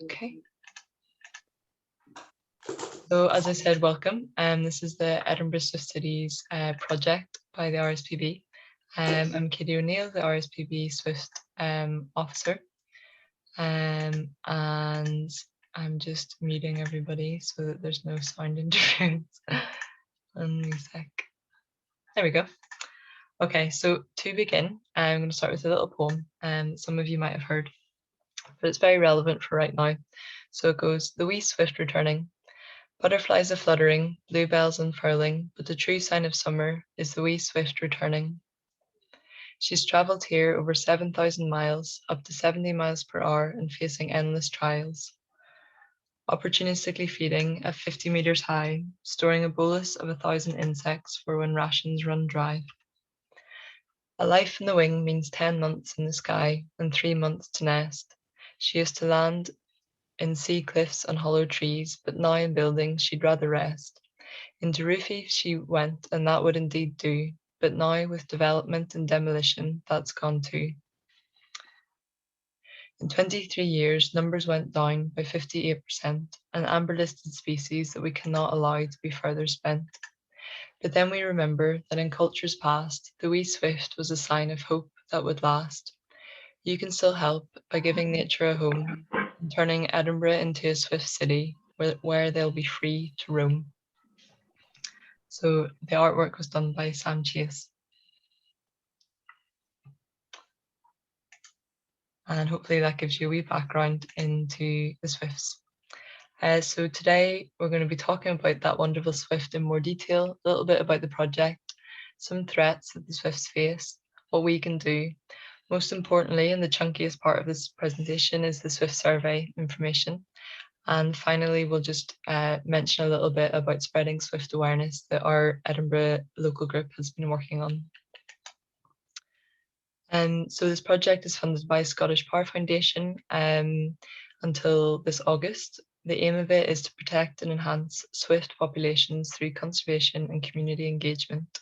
Okay. So as I said, welcome. This is the Edinburgh Swift Cities project by the RSPB. I'm Katie O'Neill, the RSPB Swift officer. And I'm just muting everybody so that there's no sound interference. One wee sec. There we go. Okay, so to begin, I'm going to start with a little poem some of you might have heard, but it's very relevant for right now. So it goes, "The wee swift returning, butterflies a-fluttering, bluebells unfurling, but the true sign of summer is the wee swift returning. She's travelled here over 7,000 miles, up to 70 miles per hour and facing endless trials. Opportunistically feeding at 50 meters high, storing a bolus of 1,000 insects for when rations run dry. A life in the wing means 10 months in the sky and 3 months to nest. She used to land in sea cliffs and hollow trees, but now in buildings she'd rather rest. Into roofy she went, and that would indeed do, but now with development and demolition, that's gone too. In 23 years, numbers went down by 58%, an amber-listed species that we cannot allow to be further spent. But then we remember that in cultures past, the wee swift was a sign of hope that would last. You can still help by giving nature a home and turning Edinburgh into a swift city where they'll be free to roam." So the artwork was done by Sam Chase. And hopefully that gives you a wee background into the Swifts. So today we're going to be talking about that wonderful Swift in more detail, a little bit about the project, some threats that the Swifts face, what we can do. Most importantly, and the chunkiest part of this presentation, is the Swift survey information. And finally, we'll just mention a little bit about spreading Swift awareness that our Edinburgh local group has been working on. So this project is funded by Scottish Power Foundation until this August. The aim of it is to protect and enhance swift populations through conservation and community engagement.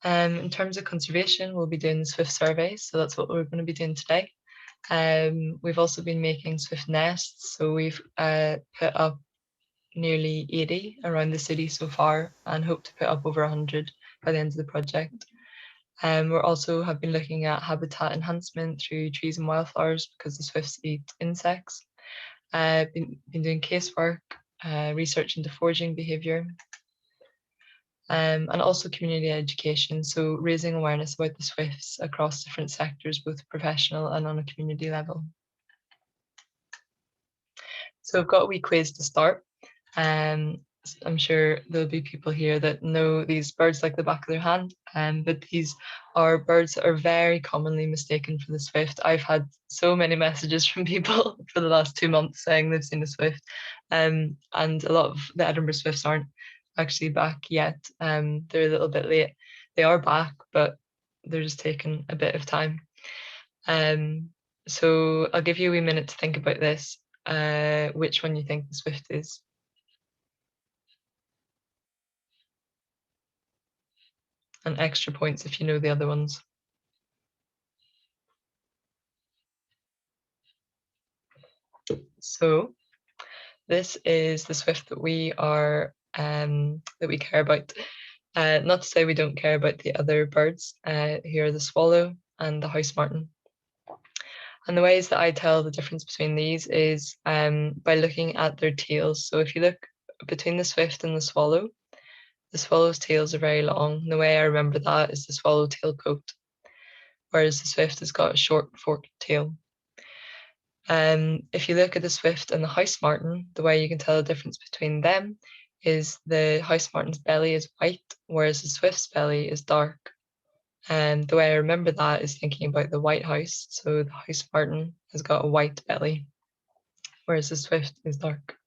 In terms of conservation, we'll be doing the swift surveys, so that's what we're going to be doing today. We've also been making swift nests, so we've put up nearly 80 around the city so far and hope to put up over 100 by the end of the project. We also have been looking at habitat enhancement through trees and wildflowers because the swifts eat insects. Been doing casework, research into foraging behaviour, and also community education, so raising awareness about the swifts across different sectors, both professional and on a community level. So I've got a wee quiz to start. I'm sure there'll be people here that know these birds like the back of their hand, but these are birds that are very commonly mistaken for the swift. I've had so many messages from people for the last 2 months saying they've seen a swift, and a lot of the Edinburgh swifts aren't actually back yet. They're a little bit late. They are back, but they're just taking a bit of time. So I'll give you a wee minute to think about this, which one you think the swift is. And extra points if you know the other ones. So this is the swift that we are that we care about. Not to say we don't care about the other birds. Here are the swallow and the house martin. And the ways that I tell the difference between these is by looking at their tails. So if you look between the swift and the swallow's tails are very long. The way I remember that is the swallow-tail coat, whereas the swift has got a short forked tail. If you look at the swift and the house martin, the way you can tell the difference between them is the house martin's belly is white, whereas the swift's belly is dark. And the way I remember that is thinking about the white house. So the house martin has got a white belly, whereas the swift is dark.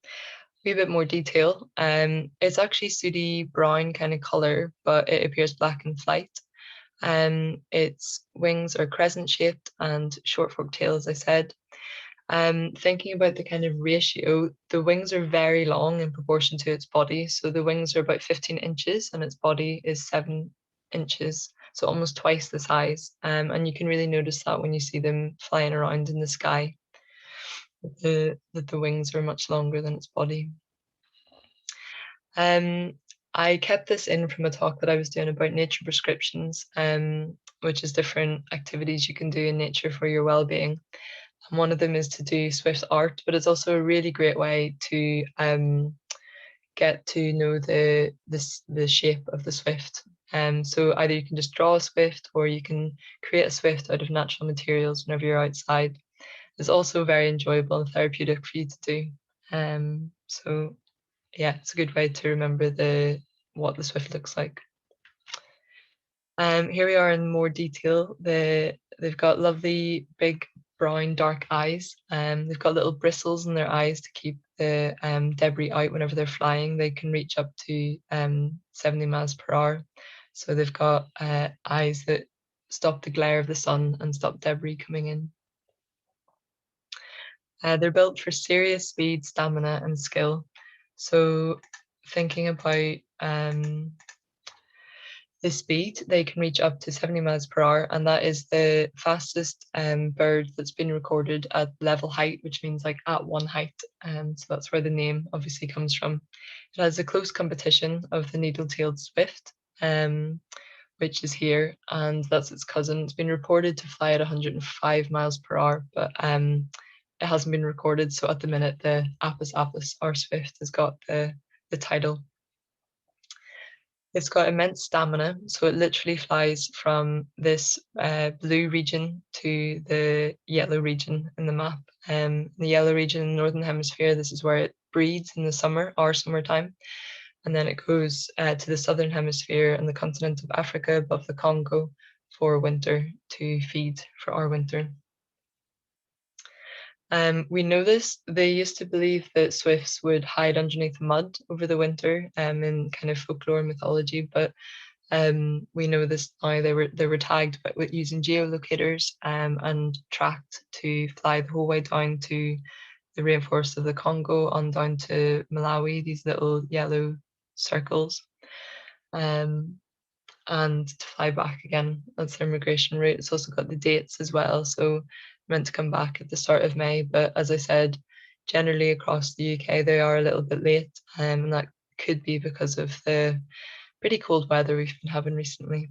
A wee bit more detail. It's actually sooty brown kind of color, but it appears black in flight. Its wings are crescent shaped and short forked tail, as I said. Thinking about the kind of ratio, the wings are very long in proportion to its body. So the wings are about 15 inches and its body is 7 inches, so almost twice the size. And you can really notice that when you see them flying around in the sky. that the wings are much longer than its body. I kept this in from a talk that I was doing about nature prescriptions, which is different activities you can do in nature for your well-being. And one of them is to do Swift art, but it's also a really great way to get to know the shape of the Swift. So either you can just draw a Swift or you can create a Swift out of natural materials whenever you're outside. It's also very enjoyable and therapeutic for you to do. So yeah, it's a good way to remember what the Swift looks like. Here we are in more detail. They've got lovely big brown dark eyes. They've got little bristles in their eyes to keep the debris out whenever they're flying. They can reach up to 70 miles per hour. So they've got eyes that stop the glare of the sun and stop debris coming in. They're built for serious speed, stamina, and skill. So thinking about the speed, they can reach up to 70 miles per hour, and that is the fastest bird that's been recorded at level height, which means like at one height. So that's where the name obviously comes from. It has a close competition of the needle-tailed swift, which is here, and that's its cousin. It's been reported to fly at 105 miles per hour, but it hasn't been recorded. So at the minute, the Apus apus, or swift, has got the title. It's got immense stamina, so it literally flies from this blue region to the yellow region in the map. The yellow region in the Northern Hemisphere, this is where it breeds in the summer, our summertime. And then it goes to the Southern Hemisphere and the continent of Africa above the Congo for winter to feed for our winter. We know this. They used to believe that swifts would hide underneath mud over the winter in kind of folklore and mythology, but we know this now. They were tagged with using geolocators and tracked to fly the whole way down to the rainforest of the Congo on down to Malawi, these little yellow circles, and to fly back again. That's their migration route. It's also got the dates as well, so meant to come back at the start of May, but as I said, generally across the UK they are a little bit late, and that could be because of the pretty cold weather we've been having recently.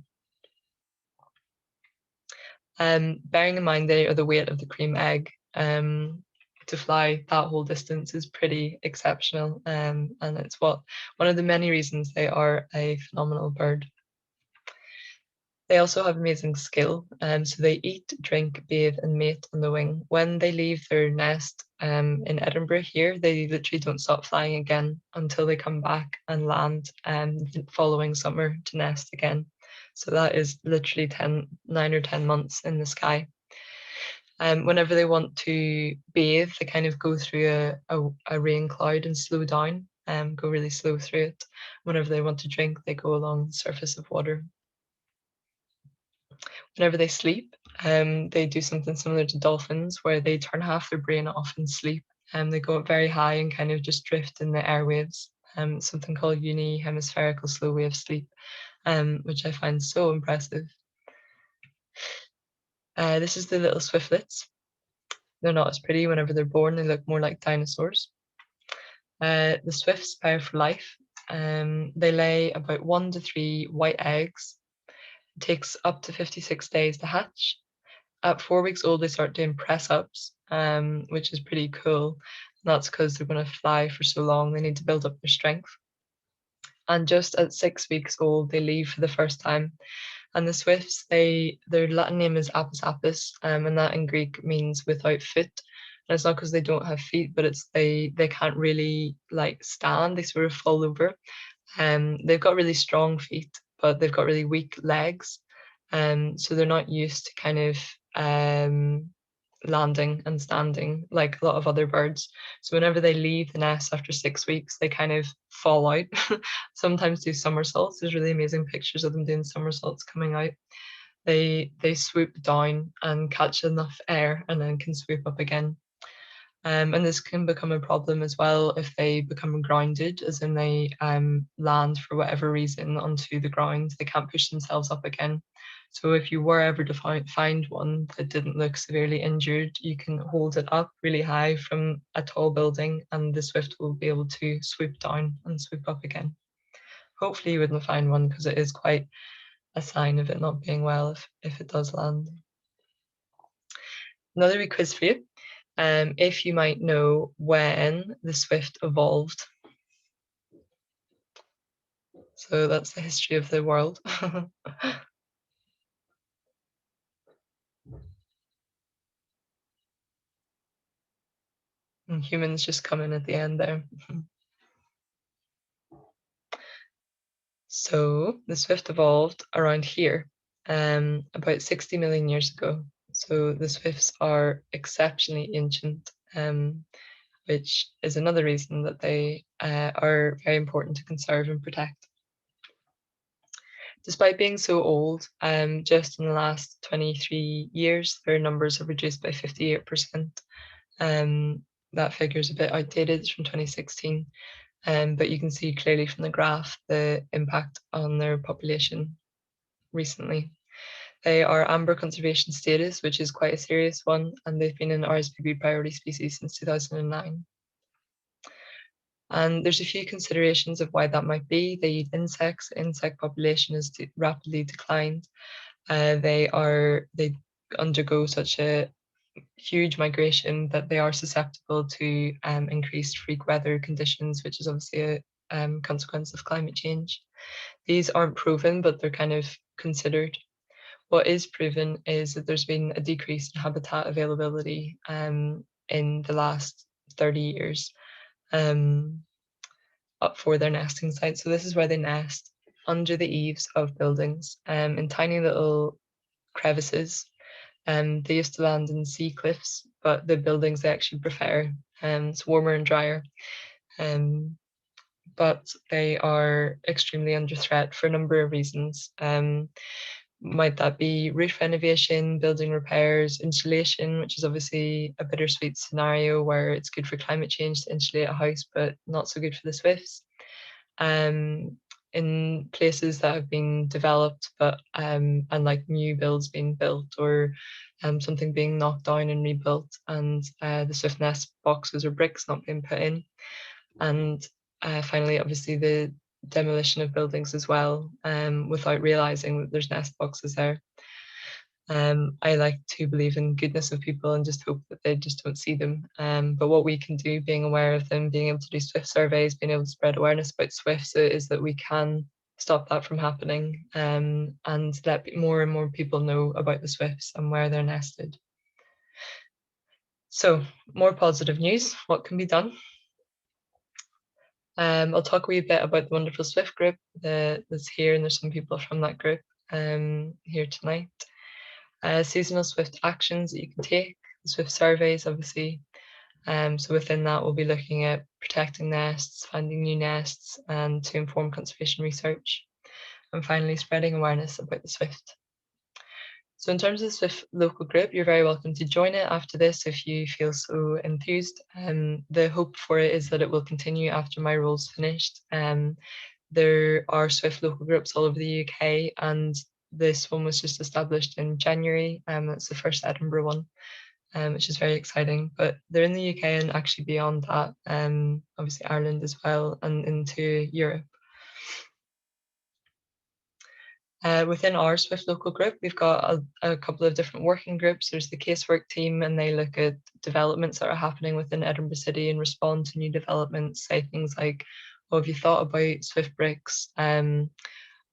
Bearing in mind they are the weight of the cream egg, to fly that whole distance is pretty exceptional, and it's one of the many reasons they are a phenomenal bird. They also have amazing skill, so they eat, drink, bathe, and mate on the wing. When they leave their nest in Edinburgh here, they literally don't stop flying again until they come back and land the following summer to nest again. So that is literally 9 or 10 months in the sky. Whenever they want to bathe, they kind of go through a rain cloud and slow down, go really slow through it. Whenever they want to drink, they go along the surface of water. Whenever they sleep, they do something similar to dolphins, where they turn half their brain off and sleep, and they go up very high and kind of just drift in the airwaves. Something called unihemispherical slow wave sleep, which I find so impressive. This is the little swiftlets. They're not as pretty whenever they're born. They look more like dinosaurs. The swifts pair for life. They lay about 1 to 3 white eggs. It takes up to 56 days to hatch. At 4 weeks old, they start doing press ups, which is pretty cool. And that's because they're going to fly for so long, they need to build up their strength. And just at 6 weeks old, they leave for the first time. And the swifts, their Latin name is apus apus, and that in Greek means without foot. And it's not because they don't have feet, but it's they can't really like stand. They sort of fall over. They've got really strong feet, but they've got really weak legs. So they're not used to kind of landing and standing like a lot of other birds. So whenever they leave the nest after 6 weeks, they kind of fall out. Sometimes do somersaults. There's really amazing pictures of them doing somersaults coming out. They swoop down and catch enough air and then can swoop up again. And this can become a problem as well if they become grounded, as in they land for whatever reason onto the ground. They can't push themselves up again. So if you were ever to find one that didn't look severely injured, you can hold it up really high from a tall building and the Swift will be able to swoop down and swoop up again. Hopefully you wouldn't find one because it is quite a sign of it not being well if it does land. Another wee quiz for you. If you might know when the Swift evolved. So that's the history of the world. And humans just come in at the end there. So the Swift evolved around here, about 60 million years ago. So the Swifts are exceptionally ancient, which is another reason that they are very important to conserve and protect. Despite being so old, just in the last 23 years, their numbers have reduced by 58%. That figure is a bit outdated, it's from 2016, but you can see clearly from the graph the impact on their population recently. They are amber conservation status, which is quite a serious one, and they've been an RSPB priority species since 2009. And there's a few considerations of why that might be. They eat insects. Insect population has rapidly declined. They undergo such a huge migration that they are susceptible to increased freak weather conditions, which is obviously a consequence of climate change. These aren't proven, but they're kind of considered. What is proven is that there's been a decrease in habitat availability in the last 30 years. Up for their nesting site. So this is where they nest under the eaves of buildings in tiny little crevices. They used to land in sea cliffs, but the buildings they actually prefer. It's warmer and drier. But they are extremely under threat for a number of reasons. Might that be roof renovation, building repairs, insulation, which is obviously a bittersweet scenario where it's good for climate change to insulate a house, but not so good for the Swifts. In places that have been developed, but and like new builds being built or something being knocked down and rebuilt, and the Swift nest boxes or bricks not being put in, and finally, obviously the demolition of buildings as well, without realizing that there's nest boxes there. I like to believe in goodness of people and just hope that they just don't see them. But what we can do, being aware of them, being able to do Swift surveys, being able to spread awareness about Swifts, is that we can stop that from happening and let more and more people know about the Swifts and where they're nested. So, more positive news. What can be done? I'll talk a wee bit about the wonderful Swift group that's here, and there's some people from that group here tonight. Seasonal Swift actions that you can take, the Swift surveys, obviously. So within that, we'll be looking at protecting nests, finding new nests, and to inform conservation research. And finally, spreading awareness about the Swift. So in terms of the Swift local group, you're very welcome to join it after this if you feel so enthused. The hope for it is that it will continue after my role's finished. There are Swift local groups all over the UK, and this one was just established in January. That's the first Edinburgh one, which is very exciting. But they're in the UK and actually beyond that, obviously Ireland as well, and into Europe. Within our Swift local group, we've got a couple of different working groups. There's the casework team, and they look at developments that are happening within Edinburgh City and respond to new developments, say things like, oh, have you thought about Swift bricks?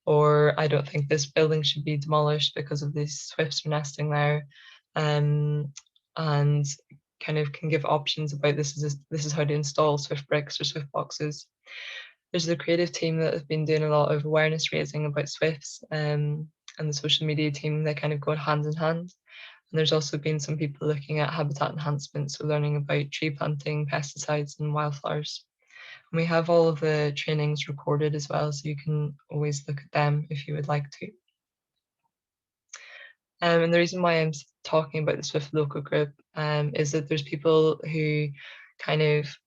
Or I don't think this building should be demolished because of these Swifts are nesting there. And kind of can give options about this is how to install Swift bricks or Swift boxes. There's the creative team that have been doing a lot of awareness raising about Swifts, and the social media team. They kind of go hand in hand. And there's also been some people looking at habitat enhancement, so learning about tree planting, pesticides, and wildflowers. And we have all of the trainings recorded as well, so you can always look at them if you would like to. And the reason why I'm talking about the Swift local group is that there's people who kind of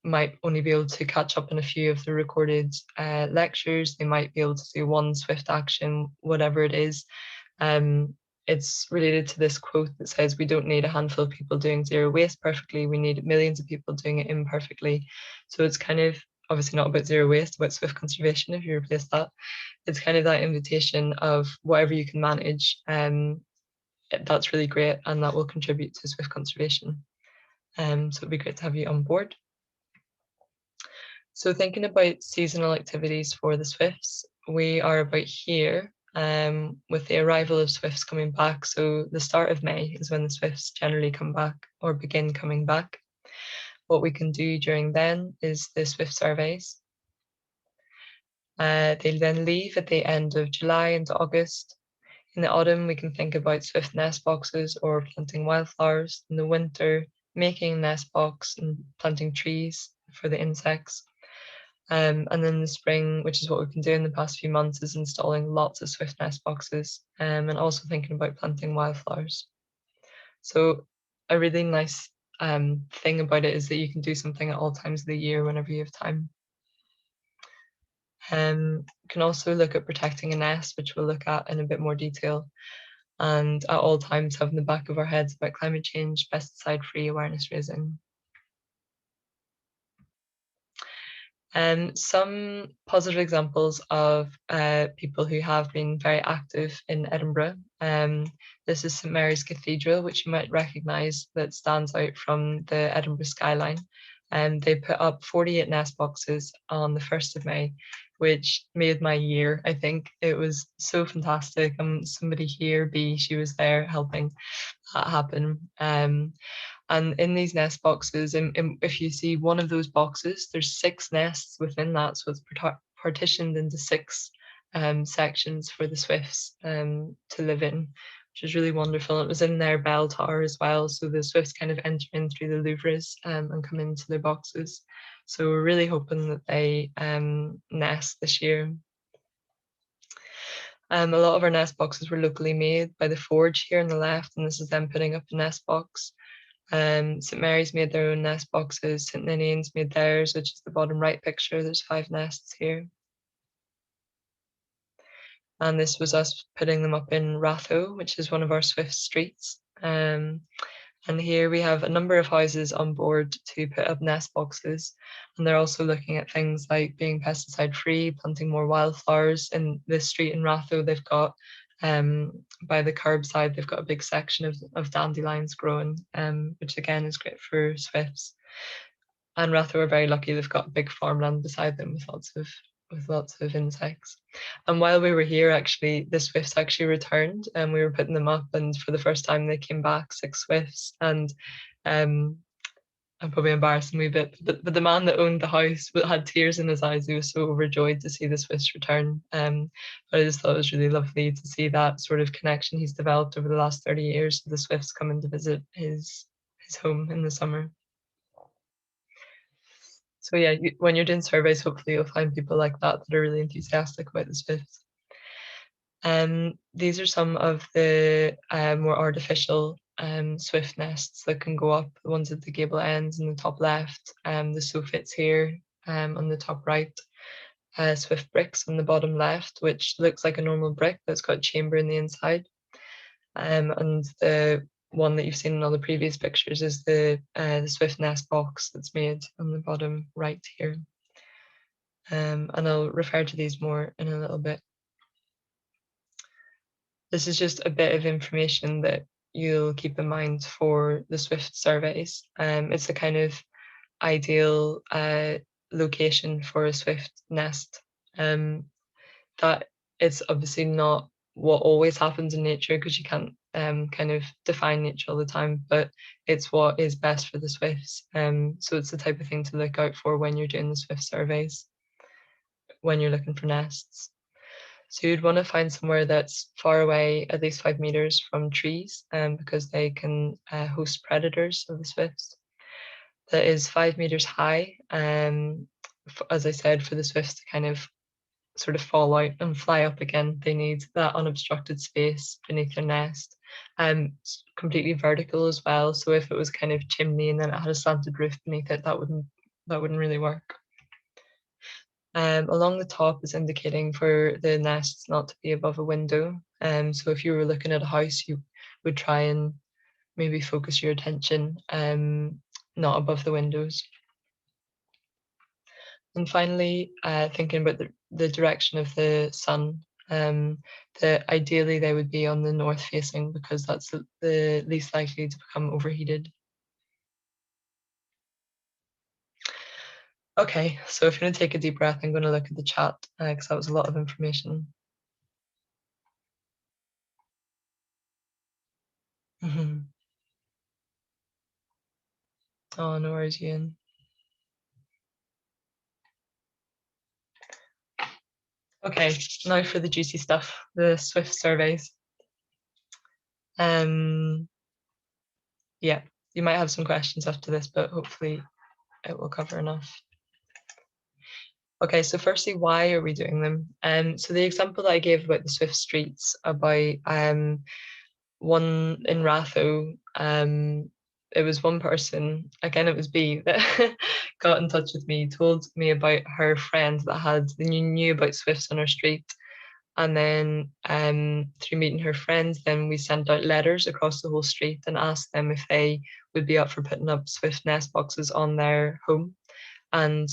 might only be able to catch up on a few of the recorded lectures. They might be able to do one swift action, whatever it is. It's related to this quote that says, we don't need a handful of people doing zero waste perfectly. We need millions of people doing it imperfectly. So it's kind of obviously not about zero waste, about swift conservation if you replace that. It's kind of that invitation of whatever you can manage. That's really great, and that will contribute to swift conservation. So it'd be great to have you on board. So thinking about seasonal activities for the swifts, we are about here with the arrival of swifts coming back. So the start of May is when the swifts generally come back or begin coming back. What we can do during then is the swift surveys. They then leave at the end of July into August. In the autumn, we can think about swift nest boxes or planting wildflowers. In the winter, making a nest box and planting trees for the insects. And then in the spring, which is what we've been doing the past few months, is installing lots of swift nest boxes and also thinking about planting wildflowers. So a really nice thing about it is that you can do something at all times of the year whenever you have time. You can also look at protecting a nest, which we'll look at in a bit more detail. And at all times have in the back of our heads about climate change, pesticide-free awareness raising. Some positive examples of people who have been very active in Edinburgh. This is St Mary's Cathedral, which you might recognise, that stands out from the Edinburgh skyline. They put up 48 nest boxes on the 1st of May, which made my year, I think. It was so fantastic. Somebody here, B, she was there helping that happen. And in these nest boxes, if you see one of those boxes, there's 6 nests within that. So it's partitioned into 6 sections for the swifts to live in, which is really wonderful. It was in their bell tower as well. So the swifts kind of enter in through the louvres and come into their boxes. So we're really hoping that they nest this year. A lot of our nest boxes were locally made by the forge here on the left, and this is them putting up a nest box. St Mary's made their own nest boxes. St Ninian's made theirs, which is the bottom right picture. There's 5 nests here. And this was us putting them up in Ratho, which is one of our swift streets. And here we have a number of houses on board to put up nest boxes. And they're also looking at things like being pesticide free, planting more wildflowers. In this street in Ratho, they've got by the curbside, they've got a big section of dandelions growing, which again is great for swifts. And Ratho are very lucky; they've got big farmland beside them with lots of insects. And while we were here, actually, the swifts actually returned, and we were putting them up. And for the first time, they came back, 6 swifts, and I'm probably embarrassing me a bit, but the man that owned the house had tears in his eyes. He was so overjoyed to see the swifts return. But I just thought it was really lovely to see that sort of connection he's developed over the last 30 years. The swifts coming to visit his home in the summer. So yeah, when you're doing surveys, hopefully you'll find people like that are really enthusiastic about the swifts. These are some of the more artificial swift nests that can go up, the ones at the gable ends in the top left, the soffits here on the top right, swift bricks on the bottom left, which looks like a normal brick that's got a chamber in the inside. And the one that you've seen in all the previous pictures is the swift nest box that's made on the bottom right here. And I'll refer to these more in a little bit. This is just a bit of information that you'll keep in mind for the swift surveys. It's a kind of ideal location for a swift nest. That it's obviously not what always happens in nature, because you can't kind of define nature all the time, but it's what is best for the swifts. So it's the type of thing to look out for when you're doing the swift surveys, when you're looking for nests. So you'd want to find somewhere that's far away, at least 5 meters from trees, because they can host predators of the swifts. That is 5 meters high, as I said, for the swifts to kind of sort of fall out and fly up again. They need that unobstructed space beneath their nest. Completely vertical as well. So if it was kind of chimney and then it had a slanted roof beneath it, that wouldn't that wouldn't really work. Along the top is indicating for the nests not to be above a window. So if you were looking at a house, you would try and maybe focus your attention not above the windows. And finally, thinking about the direction of the sun, ideally they would be on the north facing because that's the least likely to become overheated. Okay, so if you're going to take a deep breath, I'm going to look at the chat because that was a lot of information. Oh, no worries, Ian. Okay, now for the juicy stuff, the Swift surveys. Yeah, you might have some questions after this, but hopefully it will cover enough. Okay, so firstly, why are we doing them? So the example that I gave about the Swift streets, about one in Ratho, it was one person, again it was B, that got in touch with me, told me about her friend that had knew about Swifts on her street. And then through meeting her friends, then we sent out letters across the whole street and asked them if they would be up for putting up Swift nest boxes on their home. And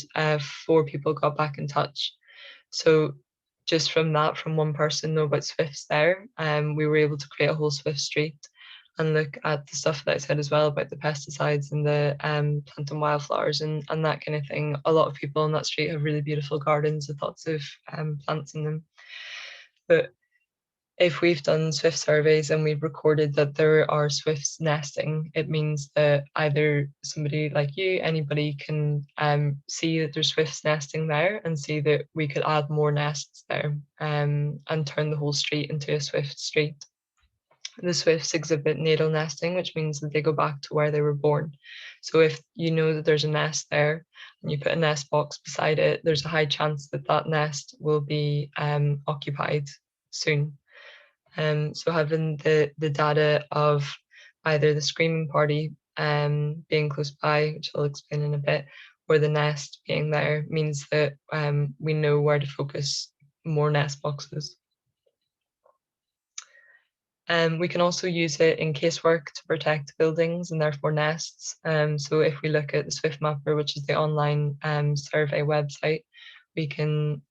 4 people got back in touch. So just from that, from one person know about Swifts there, we were able to create a whole Swift street and look at the stuff that I said as well about the pesticides and the planting wildflowers and that kind of thing. A lot of people on that street have really beautiful gardens with lots of plants in them. But if we've done Swift surveys and we've recorded that there are Swifts nesting, it means that either somebody like you, anybody can see that there's Swifts nesting there and see that we could add more nests there and turn the whole street into a Swift street. The Swifts exhibit natal nesting, which means that they go back to where they were born. So if you know that there's a nest there and you put a nest box beside it, there's a high chance that that nest will be occupied soon. So having the data of either the screaming party being close by, which I'll explain in a bit, or the nest being there means that we know where to focus more nest boxes. We can also use it in casework to protect buildings and therefore nests. So if we look at the Swift Mapper, which is the online survey website, we can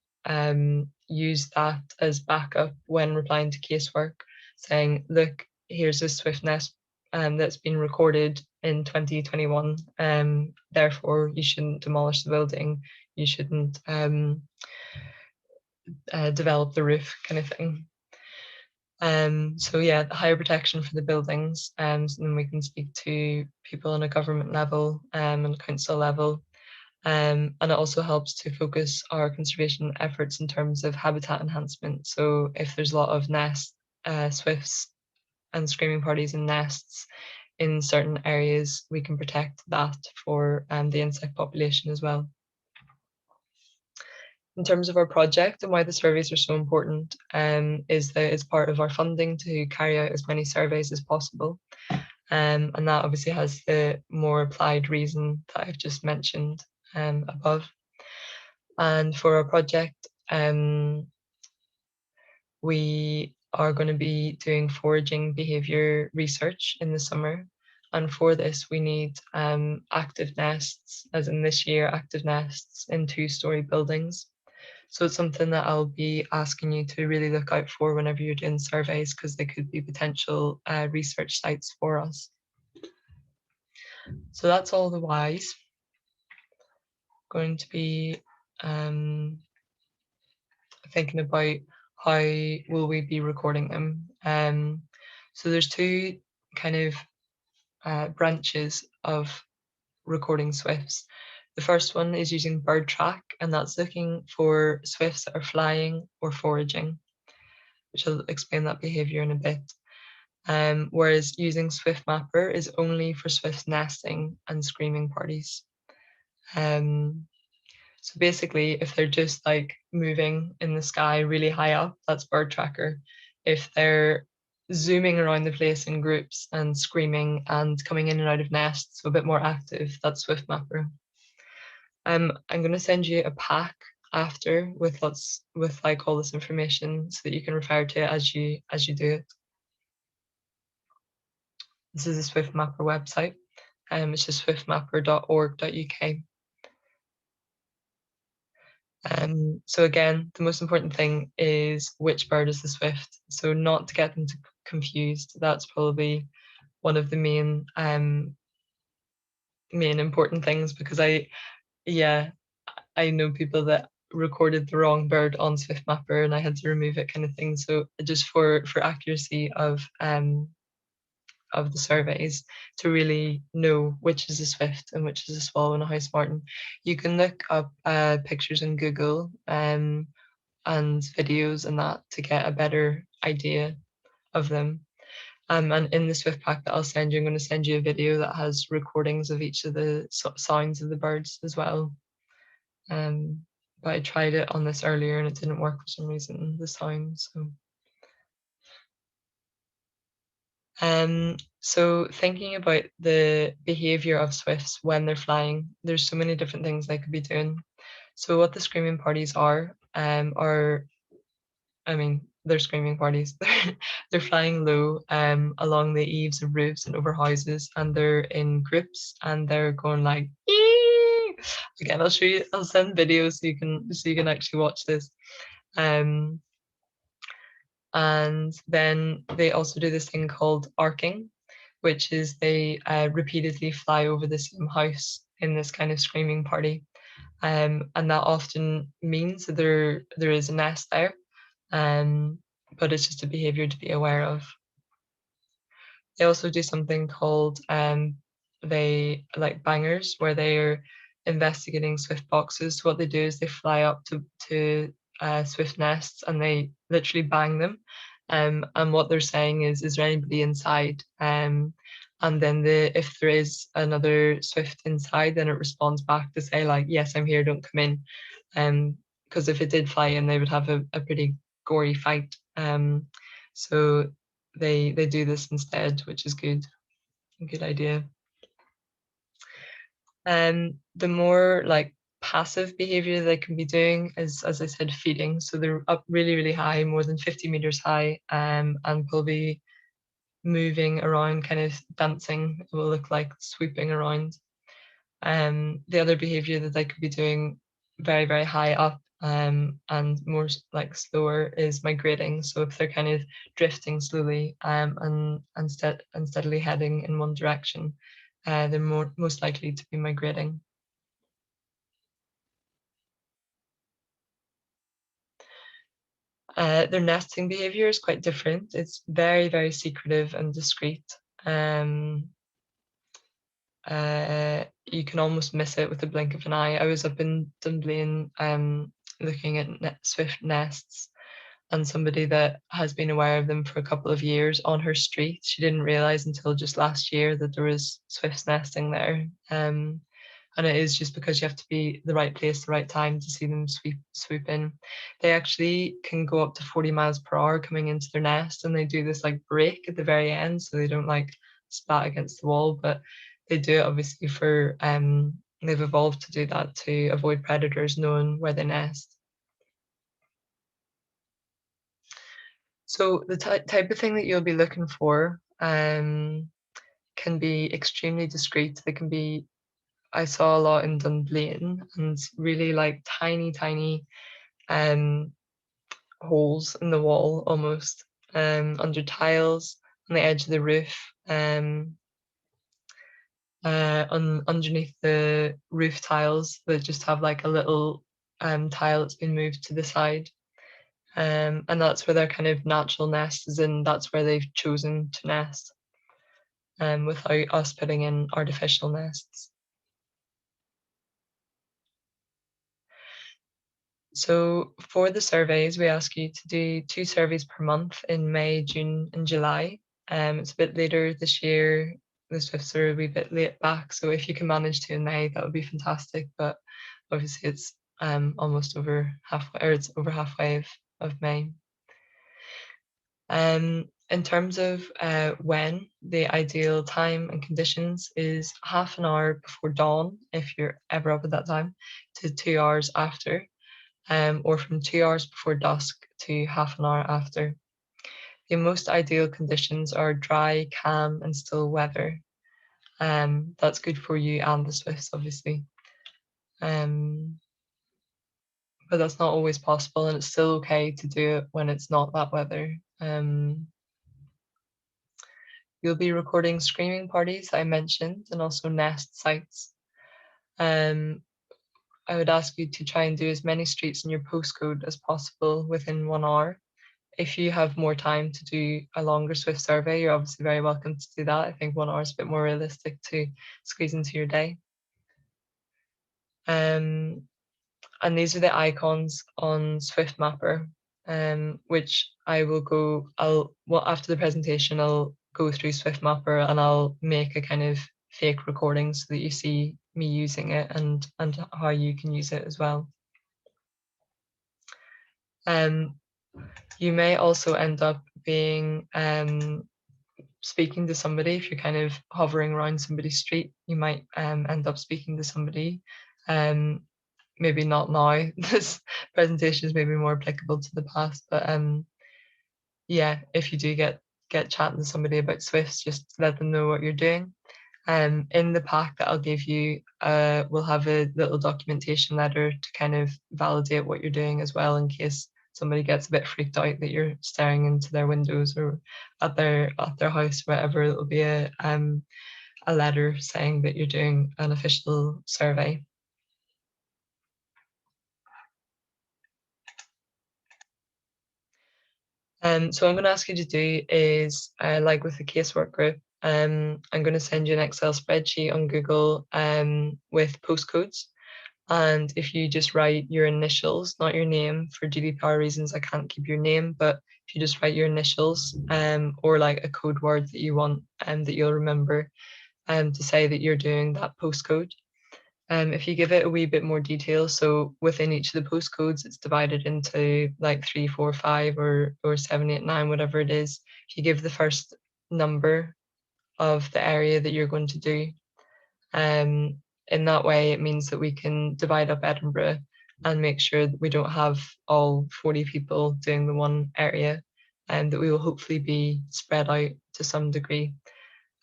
use that as backup when replying to casework, saying, look, here's a Swift nest that's been recorded in 2021. Therefore, you shouldn't demolish the building. You shouldn't develop the roof, kind of thing. So yeah, the higher protection for the buildings, so then we can speak to people on a government level and council level. And it also helps to focus our conservation efforts in terms of habitat enhancement. So if there's a lot of swifts and screaming parties and nests in certain areas, we can protect that for the insect population as well. In terms of our project and why the surveys are so important is that it's part of our funding to carry out as many surveys as possible. And that obviously has the more applied reason that I've just mentioned above. And for our project, we are going to be doing foraging behavior research in the summer. And for this, we need active nests, as in this year, active nests in 2-story buildings. So it's something that I'll be asking you to really look out for whenever you're doing surveys, because they could be potential research sites for us. So that's all the whys. Going to be thinking about how will we be recording them. So there's 2 kind of branches of recording swifts. The first one is using bird track, and that's looking for swifts that are flying or foraging, which I'll explain that behavior in a bit. Whereas using Swift Mapper is only for swifts nesting and screaming parties. So basically, if they're just like moving in the sky really high up, that's bird tracker. If they're zooming around the place in groups and screaming and coming in and out of nests, so a bit more active, that's Swift Mapper. I'm going to send you a pack after with like all this information so that you can refer to it as you do it. This is a Swift Mapper website. It's just swiftmapper.org.uk. So again, the most important thing is which bird is the swift. So not to get them confused. That's probably one of the main important things, because I know people that recorded the wrong bird on Swift Mapper and I had to remove it, kind of thing. So just for accuracy of the surveys, to really know which is a swift and which is a swallow and a house martin, you can look up pictures in Google and videos and that to get a better idea of them. And in the Swift pack that I'll send you, I'm going to send you a video that has recordings of each of the sounds of the birds as well. But I tried it on this earlier and it didn't work for some reason, the sound. So thinking about the behavior of swifts when they're flying, there's so many different things they could be doing. So what the screaming parties are, they're screaming parties. They're flying low along the eaves of roofs and over houses, and they're in groups and they're going like, "Ee!" Again, I'll show you. I'll send videos so you can actually watch this. And then they also do this thing called arcing, which is they repeatedly fly over the same house in this kind of screaming party. And that often means that there is a nest there, but it's just a behavior to be aware of. They also do something called they like bangers, where they are investigating swift boxes. So what they do is they fly up to swift nests and they literally bang them. And what they're saying is there anybody inside? And then if there is another swift inside, then it responds back to say like, yes, I'm here, don't come in. Because if it did fly in, they would have a pretty gory fight. So they do this instead, which is good. A good idea. The more like passive behavior they can be doing is, as I said, feeding. So they're up really, really high, more than 50 meters high, and will be moving around, kind of dancing. It will look like swooping around. The other behavior that they could be doing very, very high up and more like slower is migrating. So if they're kind of drifting slowly and steadily heading in one direction, they're most likely to be migrating. Their nesting behavior is quite different. It's very, very secretive and discreet. You can almost miss it with the blink of an eye. I was up in Dunblane looking at swift nests, and somebody that has been aware of them for a couple of years on her street, she didn't realize until just last year that there was swifts nesting there. And it is just because you have to be the right place, the right time to see them swoop in. They actually can go up to 40 miles per hour coming into their nest, and they do this like break at the very end so they don't like spat against the wall, but they do it obviously for they've evolved to do that to avoid predators knowing where they nest. So the type of thing that you'll be looking for can be extremely discreet. They can be, I saw a lot in Dunblane, and really like tiny, tiny holes in the wall almost, under tiles, on the edge of the roof, underneath the roof tiles that just have like a little tile that's been moved to the side. And that's where their kind of natural nest is in. That's where they've chosen to nest, without us putting in artificial nests. So for the surveys, we ask you to do 2 surveys per month in May, June, and July. It's a bit later this year. The Swifts are a wee bit late back, so if you can manage to in May, that would be fantastic. But obviously, it's almost over halfway, or it's over halfway of May. In terms of when, the ideal time and conditions is half an hour before dawn, if you're ever up at that time, to 2 hours after, or from 2 hours before dusk to half an hour after. The most ideal conditions are dry, calm, and still weather. That's good for you and the Swifts, obviously. But that's not always possible, and it's still okay to do it when it's not that weather. You'll be recording screaming parties I mentioned, and also nest sites. I would ask you to try and do as many streets in your postcode as possible within 1 hour. If you have more time to do a longer Swift survey, you're obviously very welcome to do that. I think 1 hour is a bit more realistic to squeeze into your day. And these are the icons on Swift Mapper, which well, after the presentation, I'll go through Swift Mapper and I'll make a kind of fake recording so that you see me using it and how you can use it as well. You may also end up being speaking to somebody. If you're kind of hovering around somebody's street, you might end up speaking to somebody. Maybe not now. This presentation is maybe more applicable to the past, but yeah, if you do get chatting to somebody about Swifts, just let them know what you're doing. In the pack that I'll give you, we'll have a little documentation letter to kind of validate what you're doing as well, in case somebody gets a bit freaked out that you're staring into their windows or at their house, or whatever. It'll be a letter saying that you're doing an official survey. So what I'm going to ask you to do is, like with the casework group, I'm going to send you an Excel spreadsheet on Google with postcodes. And if you just write your initials, not your name, for GDPR reasons, I can't keep your name, but if you just write your initials or like a code word that you want and that you'll remember to say that you're doing that postcode. If you give it a wee bit more detail, so within each of the postcodes, it's divided into like 3, 4, 5, or 7, 8, 9, whatever it is. If you give the first number of the area that you're going to do, in that way, it means that we can divide up Edinburgh and make sure that we don't have all 40 people doing the one area, and that we will hopefully be spread out to some degree.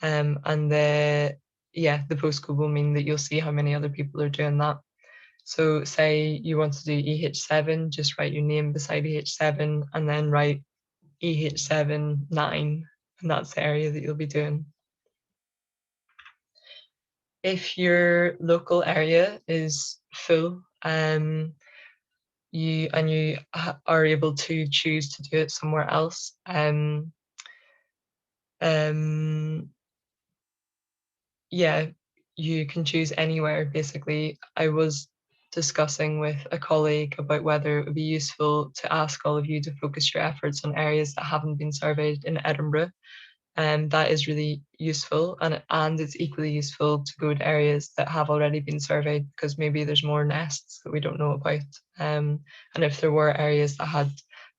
And the postcode will mean that you'll see how many other people are doing that. So say you want to do EH7, just write your name beside EH7 and then write EH7 9, and that's the area that you'll be doing. If your local area is full, you are able to choose to do it somewhere else. Yeah, you can choose anywhere, basically. I was discussing with a colleague about whether it would be useful to ask all of you to focus your efforts on areas that haven't been surveyed in Edinburgh. And that is really useful, and it's equally useful to go to areas that have already been surveyed, because maybe there's more nests that we don't know about. And if there were areas that had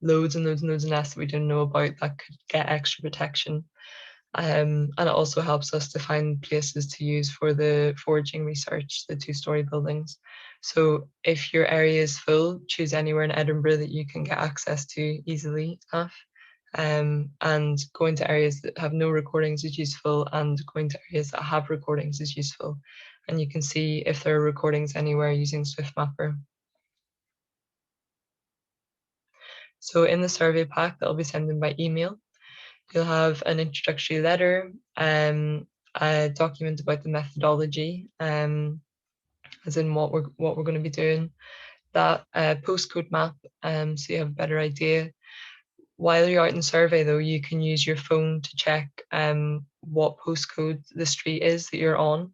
loads and loads and loads of nests that we didn't know about, that could get extra protection. And it also helps us to find places to use for the foraging research, the 2-story buildings. So if your area is full, choose anywhere in Edinburgh that you can get access to easily enough. And going to areas that have no recordings is useful, and going to areas that have recordings is useful. And you can see if there are recordings anywhere using SwiftMapper. So in the survey pack that I'll be sending by email, you'll have an introductory letter, a document about the methodology, as in what we're going to be doing, that postcode map, so you have a better idea. While you're out in survey, though, you can use your phone to check what postcode the street is that you're on.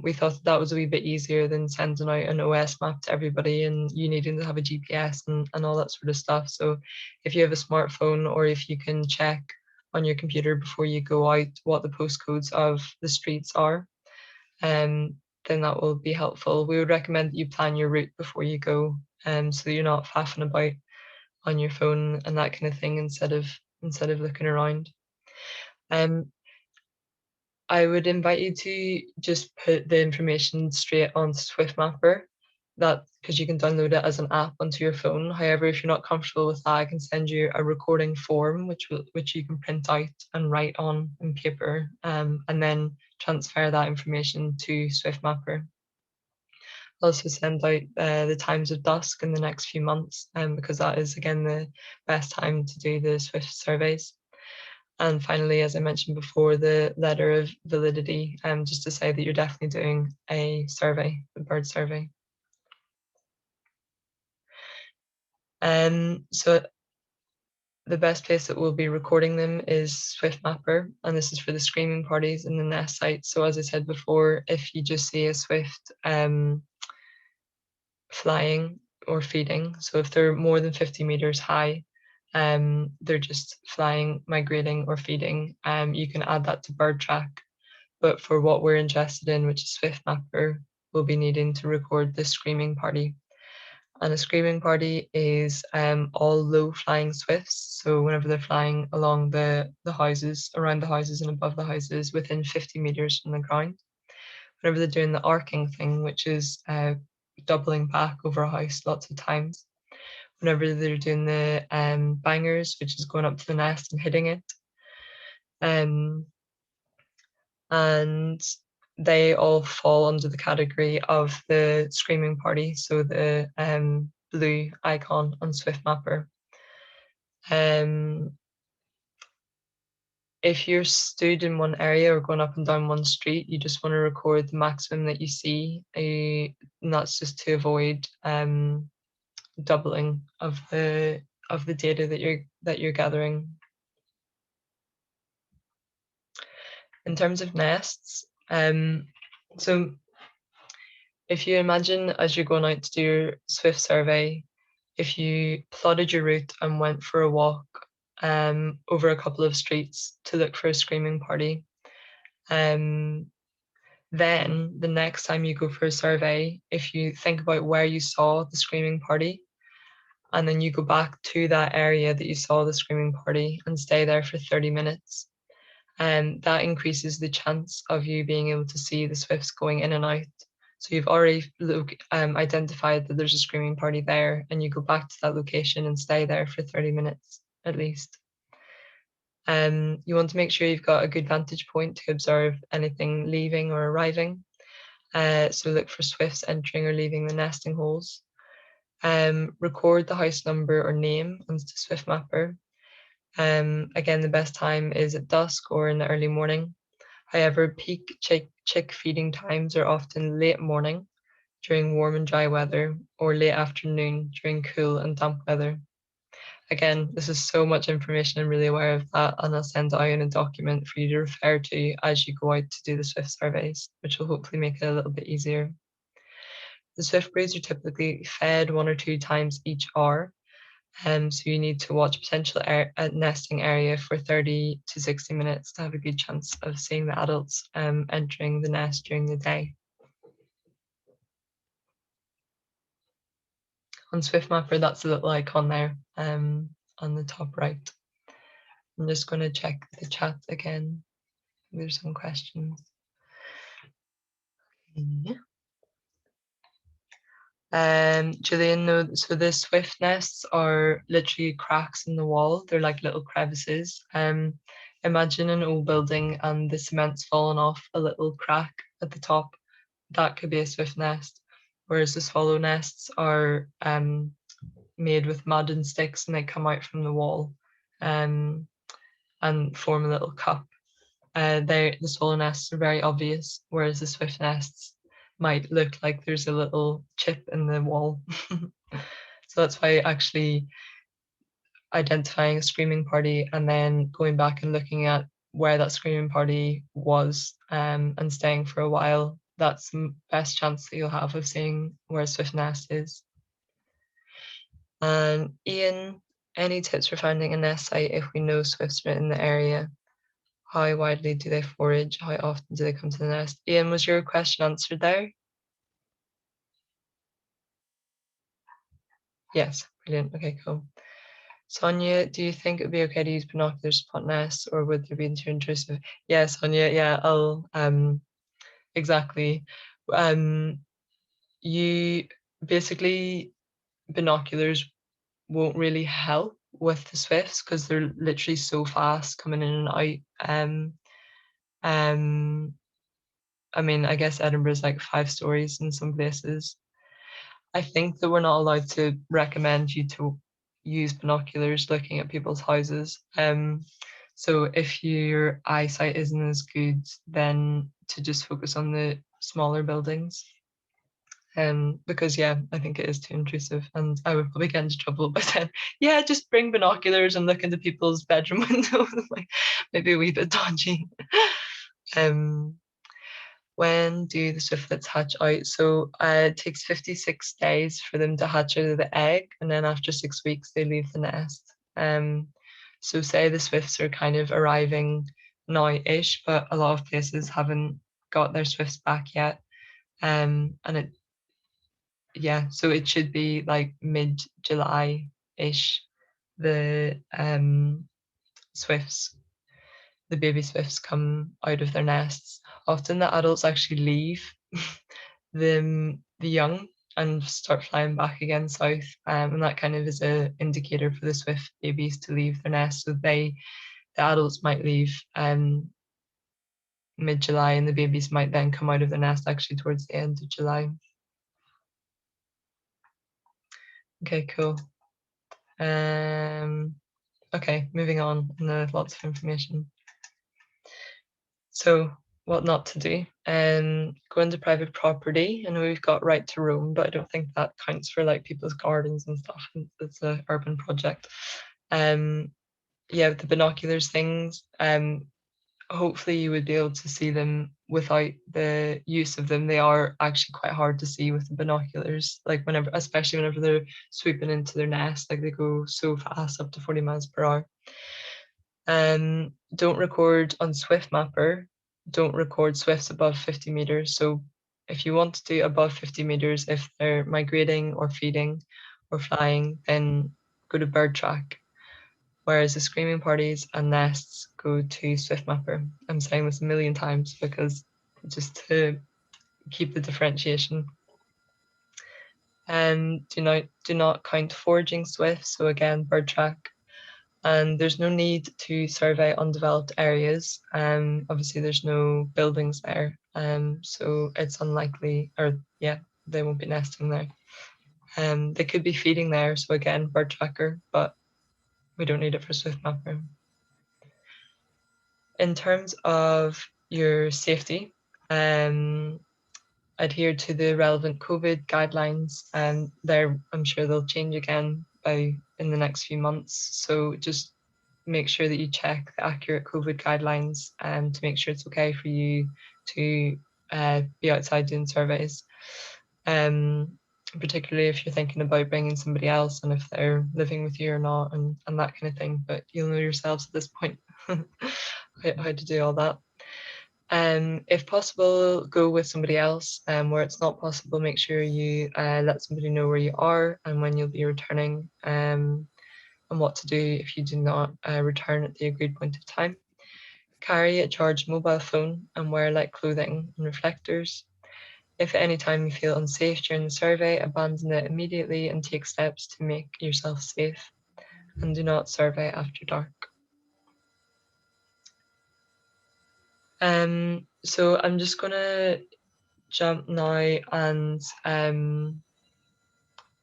We thought that was a wee bit easier than sending out an OS map to everybody and you needing to have a GPS and all that sort of stuff. So if you have a smartphone, or if you can check on your computer before you go out what the postcodes of the streets are, then that will be helpful. We would recommend that you plan your route before you go, so you're not faffing about on your phone and that kind of thing, instead of instead of looking around. I would invite you to just put the information straight on Swift Mapper, that because you can download it as an app onto your phone. However, if you're not comfortable with that, I can send you a recording form which you can print out and write on in paper, and then transfer that information to Swift Mapper. I'll also send out the times of dusk in the next few months, because that is again the best time to do the Swift surveys. And finally, as I mentioned before, the letter of validity, just to say that you're definitely doing a survey, a bird survey. So the best place that we'll be recording them is Swift Mapper, and this is for the screaming parties in the nest site. So as I said before, if you just see a swift flying or feeding, so if they're more than 50 meters high, they're just flying, migrating or feeding, you can add that to bird track. But for what we're interested in, which is Swift Mapper, we'll be needing to record the screaming party. And a screaming party is all low flying swifts. So whenever they're flying along the houses, around the houses and above the houses within 50 meters from the ground. Whenever they're doing the arcing thing, which is doubling back over a house lots of times. Whenever they're doing the bangers, which is going up to the nest and hitting it. And they all fall under the category of the screaming party, so the blue icon on Swift Mapper. If you're stood in one area or going up and down one street, you just want to record the maximum that you see, and that's just to avoid doubling of the data that you're gathering. In terms of nests, so if you imagine as you're going out to do your Swift survey, if you plotted your route and went for a walk over a couple of streets to look for a screaming party, then the next time you go for a survey, if you think about where you saw the screaming party, and then you go back to that area that you saw the screaming party and stay there for 30 minutes, that increases the chance of you being able to see the swifts going in and out. So you've already identified that there's a screaming party there, and you go back to that location and stay there for 30 minutes at least. You want to make sure you've got a good vantage point to observe anything leaving or arriving. So look for swifts entering or leaving the nesting holes. Record the house number or name on the Swift Mapper. Again, the best time is at dusk or in the early morning. However, peak chick feeding times are often late morning during warm and dry weather, or late afternoon during cool and damp weather. Again, this is so much information. I'm really aware of that, and I'll send out in a document for you to refer to as you go out to do the Swift surveys, which will hopefully make it a little bit easier. The Swift broods are typically fed 1 or 2 times each hour, so you need to watch potential nesting area for 30 to 60 minutes to have a good chance of seeing the adults entering the nest during the day. On Swift Mapper, that's a little icon there on the top right. I'm just going to check the chat again. There's some questions. Yeah. Julian, no, so the swift nests are literally cracks in the wall. They're like little crevices. Imagine an old building and the cement's fallen off a little crack at the top. That could be a swift nest. Whereas the swallow nests are made with mud and sticks, and they come out from the wall and form a little cup. The swallow nests are very obvious, whereas the swift nests might look like there's a little chip in the wall. So that's why actually identifying a screaming party and then going back and looking at where that screaming party was and staying for a while, that's the best chance that you'll have of seeing where a swift nest is. And Ian, any tips for finding a nest site if we know swifts are in the area? How widely do they forage? How often do they come to the nest? Ian, was your question answered there? Yes, brilliant. Okay, cool. Sonia, do you think it would be okay to use binoculars to spot nests, or would they be too intrusive? Yeah, Sonia, yeah, I'll exactly. Um, you basically binoculars won't really help with the swifts because they're literally so fast coming in and out. Um, I mean, I guess Edinburgh's like 5 stories in some places. I think that we're not allowed to recommend you to use binoculars looking at people's houses. So if your eyesight isn't as good, then to just focus on the smaller buildings. Because yeah, I think it is too intrusive, and I would probably get into trouble by saying, yeah, just bring binoculars and look into people's bedroom windows. Like maybe a wee bit dodgy. Um, when do the swiftlets hatch out? So it takes 56 days for them to hatch out of the egg, and then after 6 weeks they leave the nest. So say the swifts are kind of arriving now-ish, but a lot of places haven't got their swifts back yet. And it yeah, so it should be like mid-July-ish, the swifts, the baby swifts come out of their nests. Often the adults actually leave the young and start flying back again south, and that kind of is a indicator for the swift babies to leave their nest. So the adults might leave mid-July, and the babies might then come out of the nest actually towards the end of July. Okay, cool. Okay, moving on, and there's lots of information. So what not to do. Go into private property. I know we've got right to roam, but I don't think that counts for like people's gardens and stuff. It's an urban project. Yeah, with the binoculars things, hopefully you would be able to see them without the use of them. They are actually quite hard to see with the binoculars, like whenever, especially whenever they're swooping into their nest, like they go so fast, up to 40 miles per hour. Don't record on Swift Mapper. Don't record swifts above 50 meters. So if you want to do above 50 meters, if they're migrating or feeding or flying, then go to bird track. Whereas the screaming parties and nests go to Swift Mapper. I'm saying this a million times because just to keep the differentiation. And do not count foraging swifts. So again, bird track. And there's no need to survey undeveloped areas. Obviously, there's no buildings there, so it's unlikely, or yeah, they won't be nesting there. They could be feeding there, so again, bird tracker, but we don't need it for Swift Mapper. In terms of your safety, adhere to the relevant COVID guidelines, and I'm sure they'll change again in the next few months. So just make sure that you check the accurate COVID guidelines and to make sure it's okay for you to be outside doing surveys. Particularly if you're thinking about bringing somebody else and if they're living with you or not, and that kind of thing. But you'll know yourselves at this point how to do all that. If possible, go with somebody else. Where it's not possible, make sure you let somebody know where you are and when you'll be returning, and what to do if you do not return at the agreed point of time. Carry a charged mobile phone and wear light clothing and reflectors. If at any time you feel unsafe during the survey, abandon it immediately and take steps to make yourself safe. And do not survey after dark. So I'm just gonna jump now and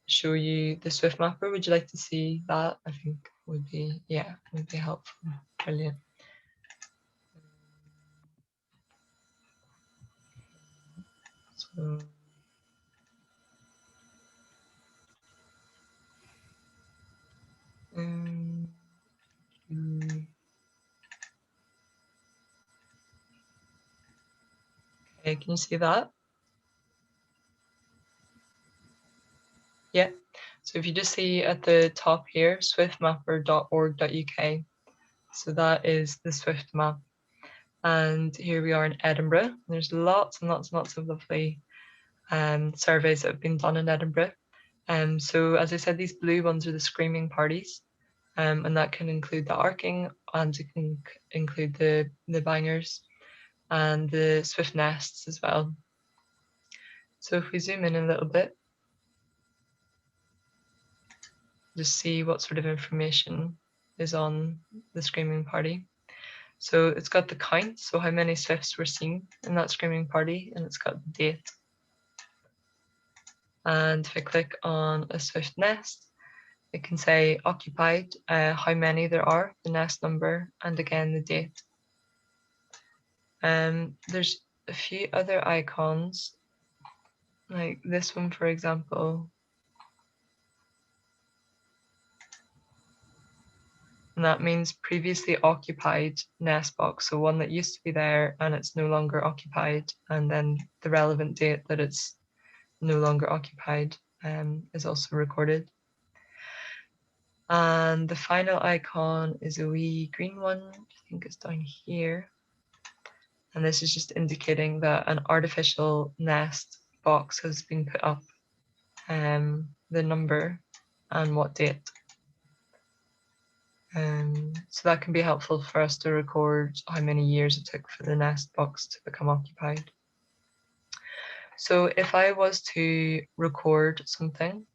show you the Swift Mapper. Would you like to see that? I think would be helpful. Brilliant. So okay, can you see that? Yeah. So if you just see at the top here, swiftmapper.org.uk. So that is the Swift map. And here we are in Edinburgh. There's lots and lots and lots of lovely surveys that have been done in Edinburgh. So as I said, these blue ones are the screaming parties. and that can include the arcing, and it can include the bangers and the swift nests as well. So if we zoom in a little bit, just see what sort of information is on the screaming party. So it's got the count, so how many swifts were seen in that screaming party, and it's got the date. And if I click on a swift nest, it can say occupied, how many there are, the nest number, and again the date. There's a few other icons, like this one, for example. And that means previously occupied nest box, so one that used to be there and it's no longer occupied, and then the relevant date that it's no longer occupied is also recorded. And the final icon is a wee green one, I think it's down here. And this is just indicating that an artificial nest box has been put up, the number and what date. So that can be helpful for us to record how many years it took for the nest box to become occupied. So if I was to record something,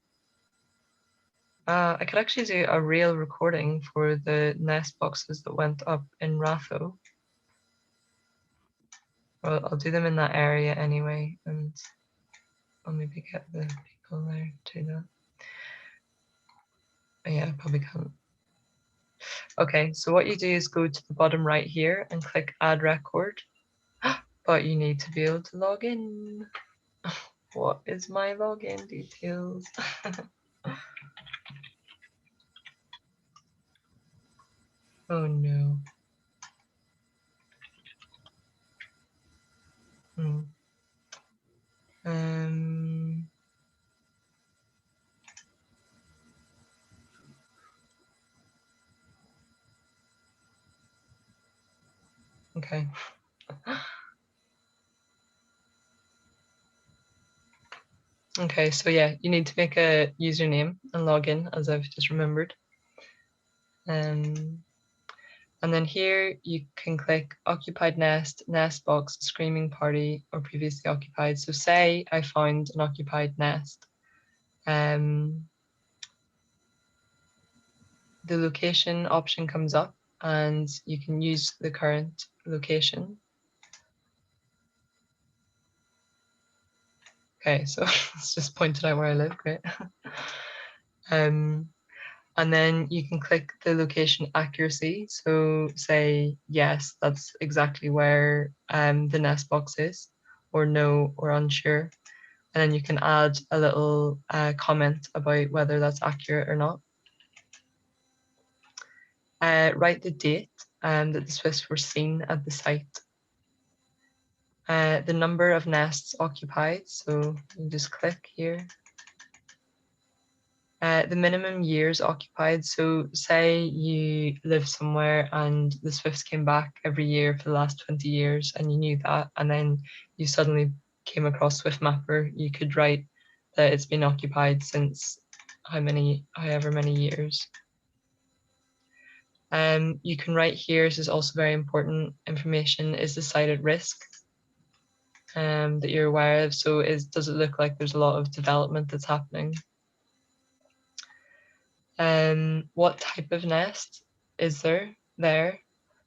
I could actually do a real recording for the nest boxes that went up in Ratho. Well, I'll do them in that area anyway, and I'll maybe get the people there to do that. Yeah, I probably can't. Okay, so what you do is go to the bottom right here and click add record, but you need to be able to log in. What is my login details? Oh no. Okay. Okay, so yeah, you need to make a username and log in, as I've just remembered. And then here you can click occupied nest, nest box, screaming party, or previously occupied. So say I found an occupied nest. The location option comes up and you can use the current location. Okay, so it's just pointed out where I live, great. And then you can click the location accuracy. So say, yes, that's exactly where the nest box is, or no, or unsure. And then you can add a little comment about whether that's accurate or not. Write the date that the swifts were seen at the site. The number of nests occupied, so you just click here. The minimum years occupied, so say you live somewhere and the swifts came back every year for the last 20 years and you knew that, and then you suddenly came across Swift Mapper, you could write that it's been occupied since however many years. You can write here, this is also very important information, is the site at risk that you're aware of? So does it look like there's a lot of development that's happening? What type of nest is there?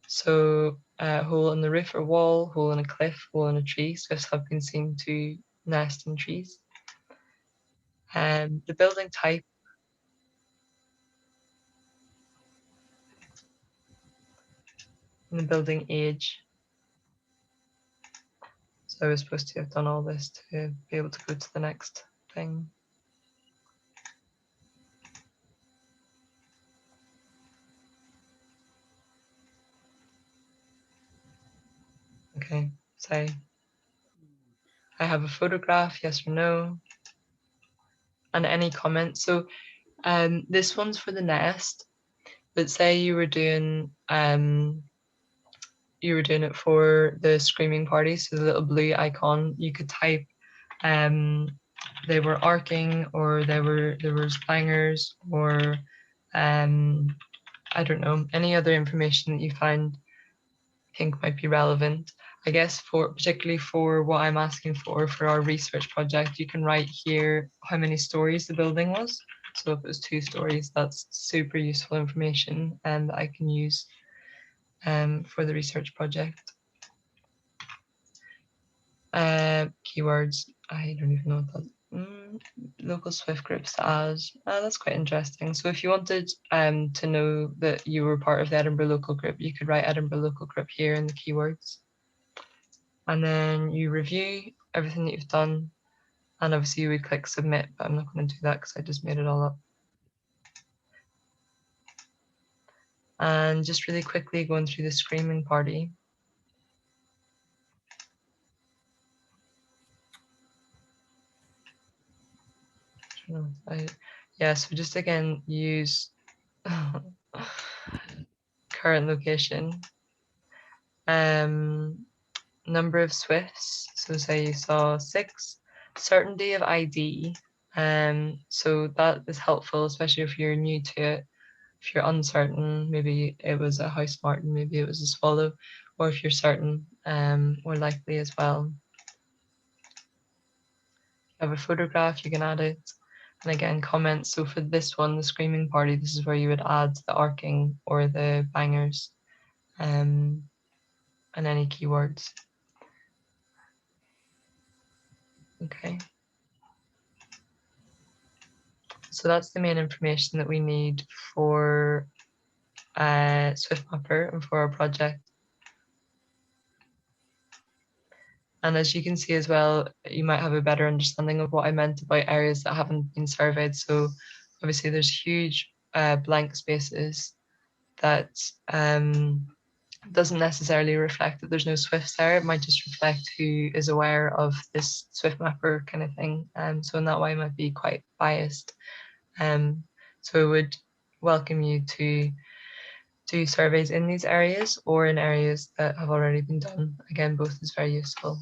So hole in the roof or wall, hole in a cliff, hole in a tree. Swifts have been seen to nest in trees. The building type. And the building age. So I was supposed to have done all this to be able to go to the next thing. Okay, say I have a photograph, yes or no, and any comments. So this one's for the nest, but say you were doing it for the screaming party, so the little blue icon, you could type they were arcing, or there was bangers, or I don't know, any other information that you think might be relevant. I guess particularly for what I'm asking for our research project, you can write here how many stories the building was. So if it was 2 stories, that's super useful information and that I can use for the research project. Keywords, I don't even know what that. Local Swift groups to add. That's quite interesting. So if you wanted to know that you were part of the Edinburgh local group, you could write Edinburgh local group here in the keywords. And then you review everything that you've done. And obviously you would click submit, but I'm not going to do that because I just made it all up. And just really quickly going through the screaming party. Yeah, so just again, use current location, number of Swifts. So say you saw 6, certainty of ID. So that is helpful, especially if you're new to it. If you're uncertain, maybe it was a house martin, maybe it was a swallow, or if you're certain, more likely as well. You have a photograph, you can add it. And again, comments. So for this one, the screaming party, this is where you would add the arcing or the bangers and any keywords. Okay. So that's the main information that we need for SwiftMapper and for our project. And as you can see as well, you might have a better understanding of what I meant about areas that haven't been surveyed. So obviously there's huge blank spaces that doesn't necessarily reflect that there's no Swifts there. It might just reflect who is aware of this SwiftMapper kind of thing. So in that way, it might be quite biased. So I would welcome you to do surveys in these areas or in areas that have already been done. Again, both is very useful.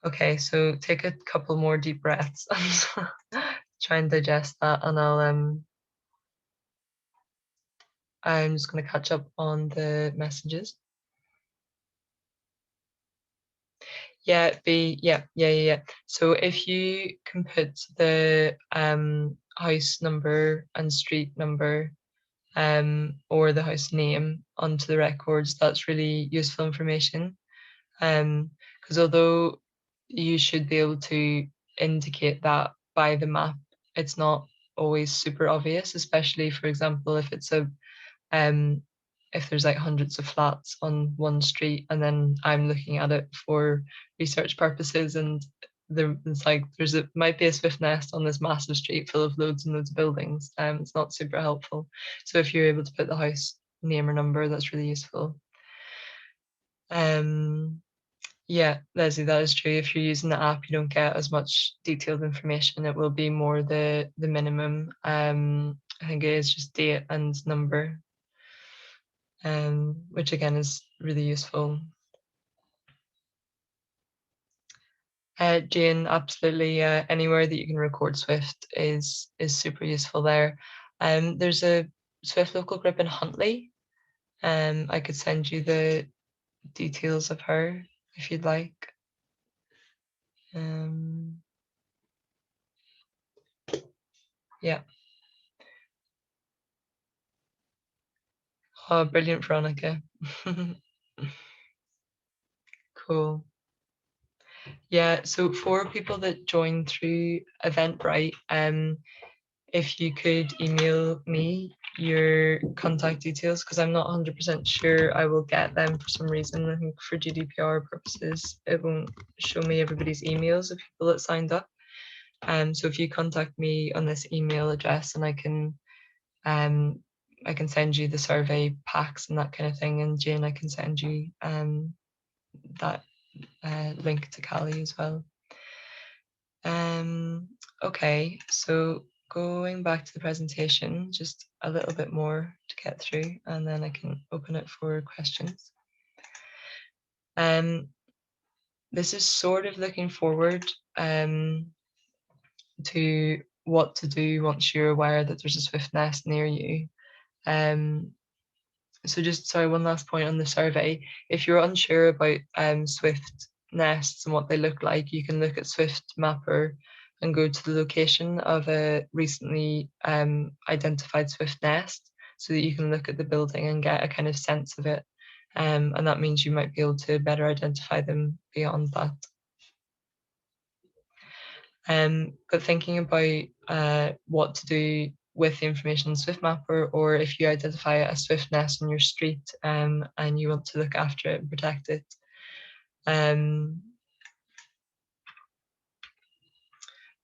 Okay, so take a couple more deep breaths. Try and digest that, and I'm just going to catch up on the messages. Yeah, yeah. So if you can put the house number and street number or the house name onto the records, that's really useful information. Because although you should be able to indicate that by the map, it's not always super obvious, especially for example, if there's like hundreds of flats on one street and then I'm looking at it for research purposes and might be a swift nest on this massive street full of loads and loads of buildings. It's not super helpful. So if you're able to put the house name or number, that's really useful. Yeah, Leslie, that is true. If you're using the app, you don't get as much detailed information. It will be more the minimum. I think it is just date and number, which again is really useful. Jane, absolutely. Anywhere that you can record Swift is super useful there. There's a Swift local group in Huntley. I could send you the details of her if you'd like. Yeah. Oh, brilliant, Veronica. Cool. Yeah, so for people that join through Eventbrite, if you could email me your contact details, because I'm not 100% sure I will get them for some reason. I think for GDPR purposes, it won't show me everybody's emails of people that signed up. So if you contact me on this email address, and I can send you the survey packs and that kind of thing, and Jane, I can send you that link to Cali as well. Okay, so going back to the presentation, just a little bit more to get through, and then I can open it for questions. This is sort of looking forward to what to do once you're aware that there's a swift nest near you. So just sorry, one last point on the survey. If you're unsure about swift nests and what they look like, you can look at Swift Mapper and go to the location of a recently identified swift nest so that you can look at the building and get a kind of sense of it. And that means you might be able to better identify them beyond that. But thinking about what to do with the information on Swift Mapper, or if you identify a swift nest on your street and you want to look after it and protect it.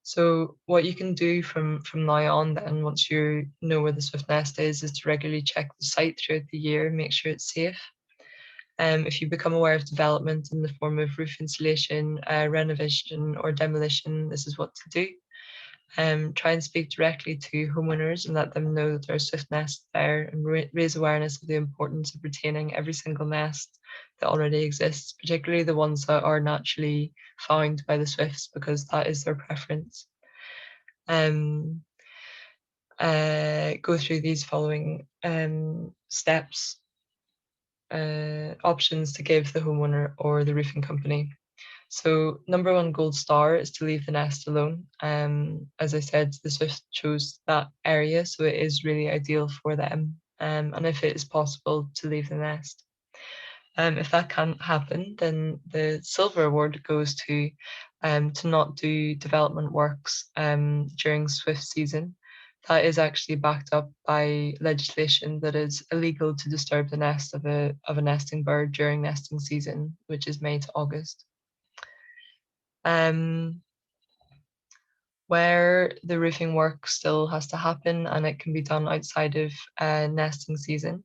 So what you can do from now on then, once you know where the swift nest is to regularly check the site throughout the year, make sure it's safe. If you become aware of development in the form of roof insulation, renovation or demolition, this is what to do. Try and speak directly to homeowners and let them know that there are swift nests there, and raise awareness of the importance of retaining every single nest that already exists, particularly the ones that are naturally found by the swifts, because that is their preference. Go through these following steps, options to give the homeowner or the roofing company. So number one gold star is to leave the nest alone. As I said, the Swift chose that area, so it is really ideal for them. And if it is possible to leave the nest. If that can't happen, then the silver award goes to not do development works during Swift season. That is actually backed up by legislation that is illegal to disturb the nest of a nesting bird during nesting season, which is May to August. Where the roofing work still has to happen and it can be done outside of nesting season,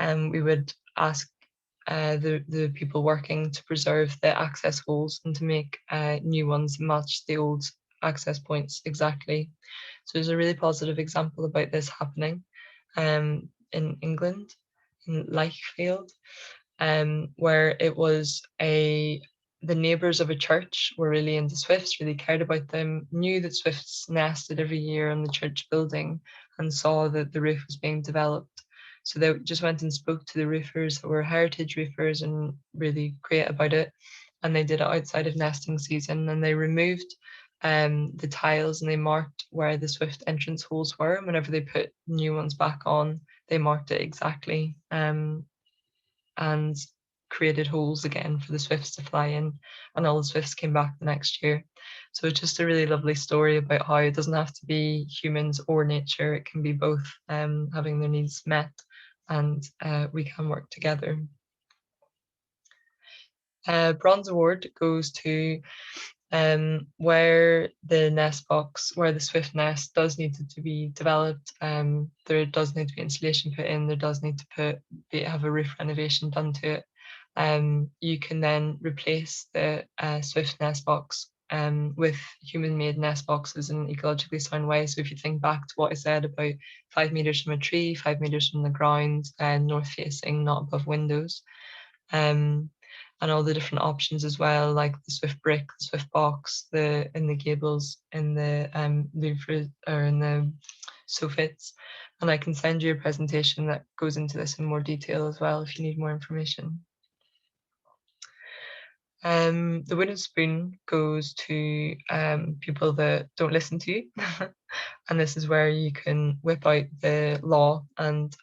we would ask the people working to preserve the access holes and to make new ones match the old access points exactly. So there's a really positive example about this happening in England, in Lichfield, where it was the neighbours of a church were really into swifts, really cared about them, knew that swifts nested every year on the church building, and saw that the roof was being developed. So they just went and spoke to the roofers that were heritage roofers and really great about it. And they did it outside of nesting season, and they removed the tiles and they marked where the swift entrance holes were. And whenever they put new ones back on, they marked it exactly. And created holes again for the swifts to fly in, and all the swifts came back the next year. So it's just a really lovely story about how it doesn't have to be humans or nature, it can be both having their needs met, and we can work together. Bronze award goes to where the nest box, where the swift nest does need to be developed. There does need to be insulation put in, there does need to have a roof renovation done to it. You can then replace the swift nest box with human-made nest boxes in an ecologically sound way. So if you think back to what I said about 5 meters from a tree, 5 meters from the ground, and north facing, not above windows, and all the different options as well, like the swift brick, the swift box, in the gables, in the louvre, or in the soffits. And I can send you a presentation that goes into this in more detail as well if you need more information. The wooden spoon goes to people that don't listen to you. And this is where you can whip out the law and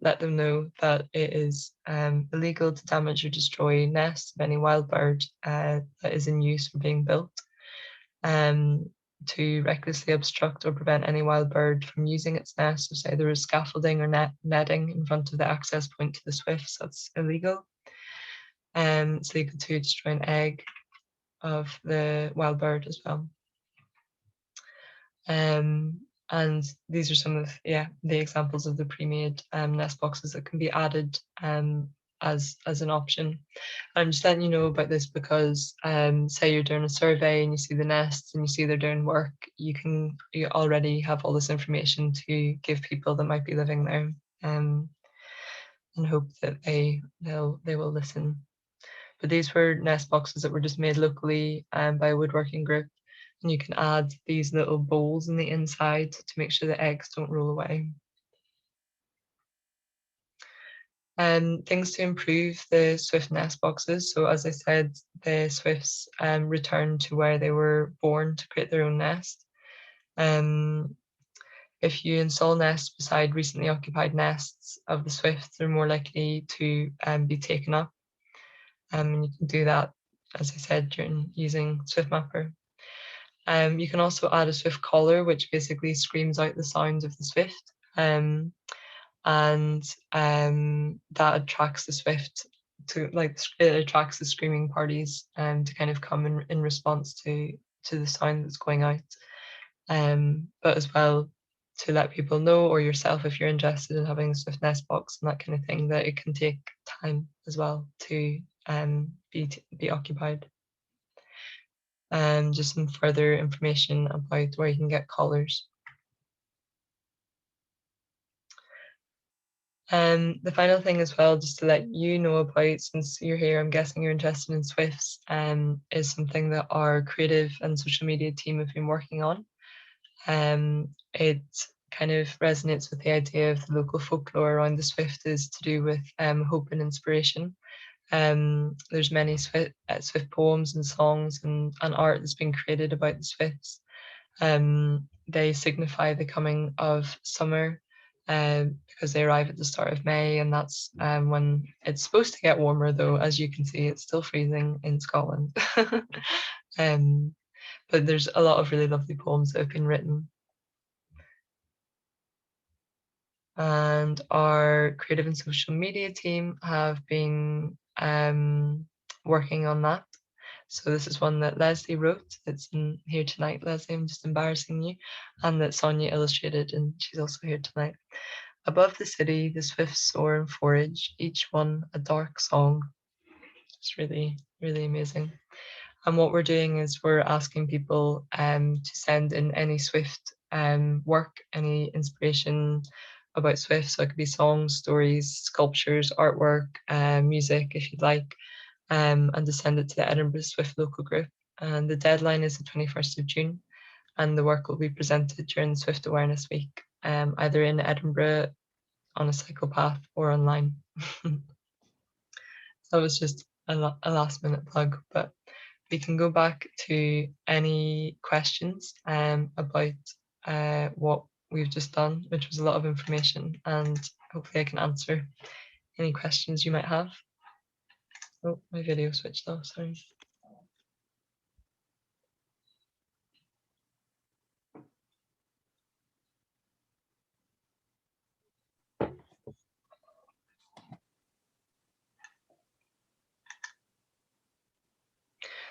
let them know that it is illegal to damage or destroy nests of any wild bird that is in use or being built, to recklessly obstruct or prevent any wild bird from using its nest. So say there is scaffolding or netting in front of the access point to the swifts, that's illegal. It's legal to destroy an egg of the wild bird as well. And these are some of the examples of the pre-made nest boxes that can be added as an option. I'm just letting you know about this because say you're doing a survey and you see the nests and you see they're doing work, you already have all this information to give people that might be living there, and hope that they will listen. But these were nest boxes that were just made locally by a woodworking group. And you can add these little bowls in the inside to make sure the eggs don't roll away. Things to improve the Swift nest boxes. So as I said, the Swifts return to where they were born to create their own nest. If you install nests beside recently occupied nests of the Swifts, they're more likely to be taken up. And you can do that, as I said, during using SwiftMapper. You can also add a Swift collar, which basically screams out the sounds of the Swift. And that attracts the Swift to, like, it attracts the screaming parties to kind of come in response to the sound that's going out. But as well, to let people know, or yourself if you're interested in having a Swift nest box and that kind of thing, that it can take time as well to be occupied. And just some further information about where you can get collars. The final thing as well, just to let you know about, since you're here, I'm guessing you're interested in Swifts, is something that our creative and social media team have been working on. It kind of resonates with the idea of the local folklore around the Swift is to do with hope and inspiration. There's many Swift poems and songs and art that's been created about the Swifts. They signify the coming of summer because they arrive at the start of May, and that's when it's supposed to get warmer, though, as you can see, it's still freezing in Scotland. But there's a lot of really lovely poems that have been written. And our creative and social media team have been working on that. So this is one that Leslie wrote. It's in here tonight, Leslie. I'm just embarrassing you. And that Sonia illustrated, and she's also here tonight. Above the city, the swifts soar and forage, each one a dark song. It's really, really amazing. And what we're doing is we're asking people to send in any Swift work, any inspiration about Swift. So it could be songs, stories, sculptures, artwork, music, if you'd like, and to send it to the Edinburgh Swift local group. And the deadline is the 21st of June, and the work will be presented during the Swift Awareness Week, either in Edinburgh on a cycle path or online. That was just a last minute plug, but we can go back to any questions about what we've just done, which was a lot of information, and hopefully I can answer any questions you might have. Oh, my video switched off, sorry.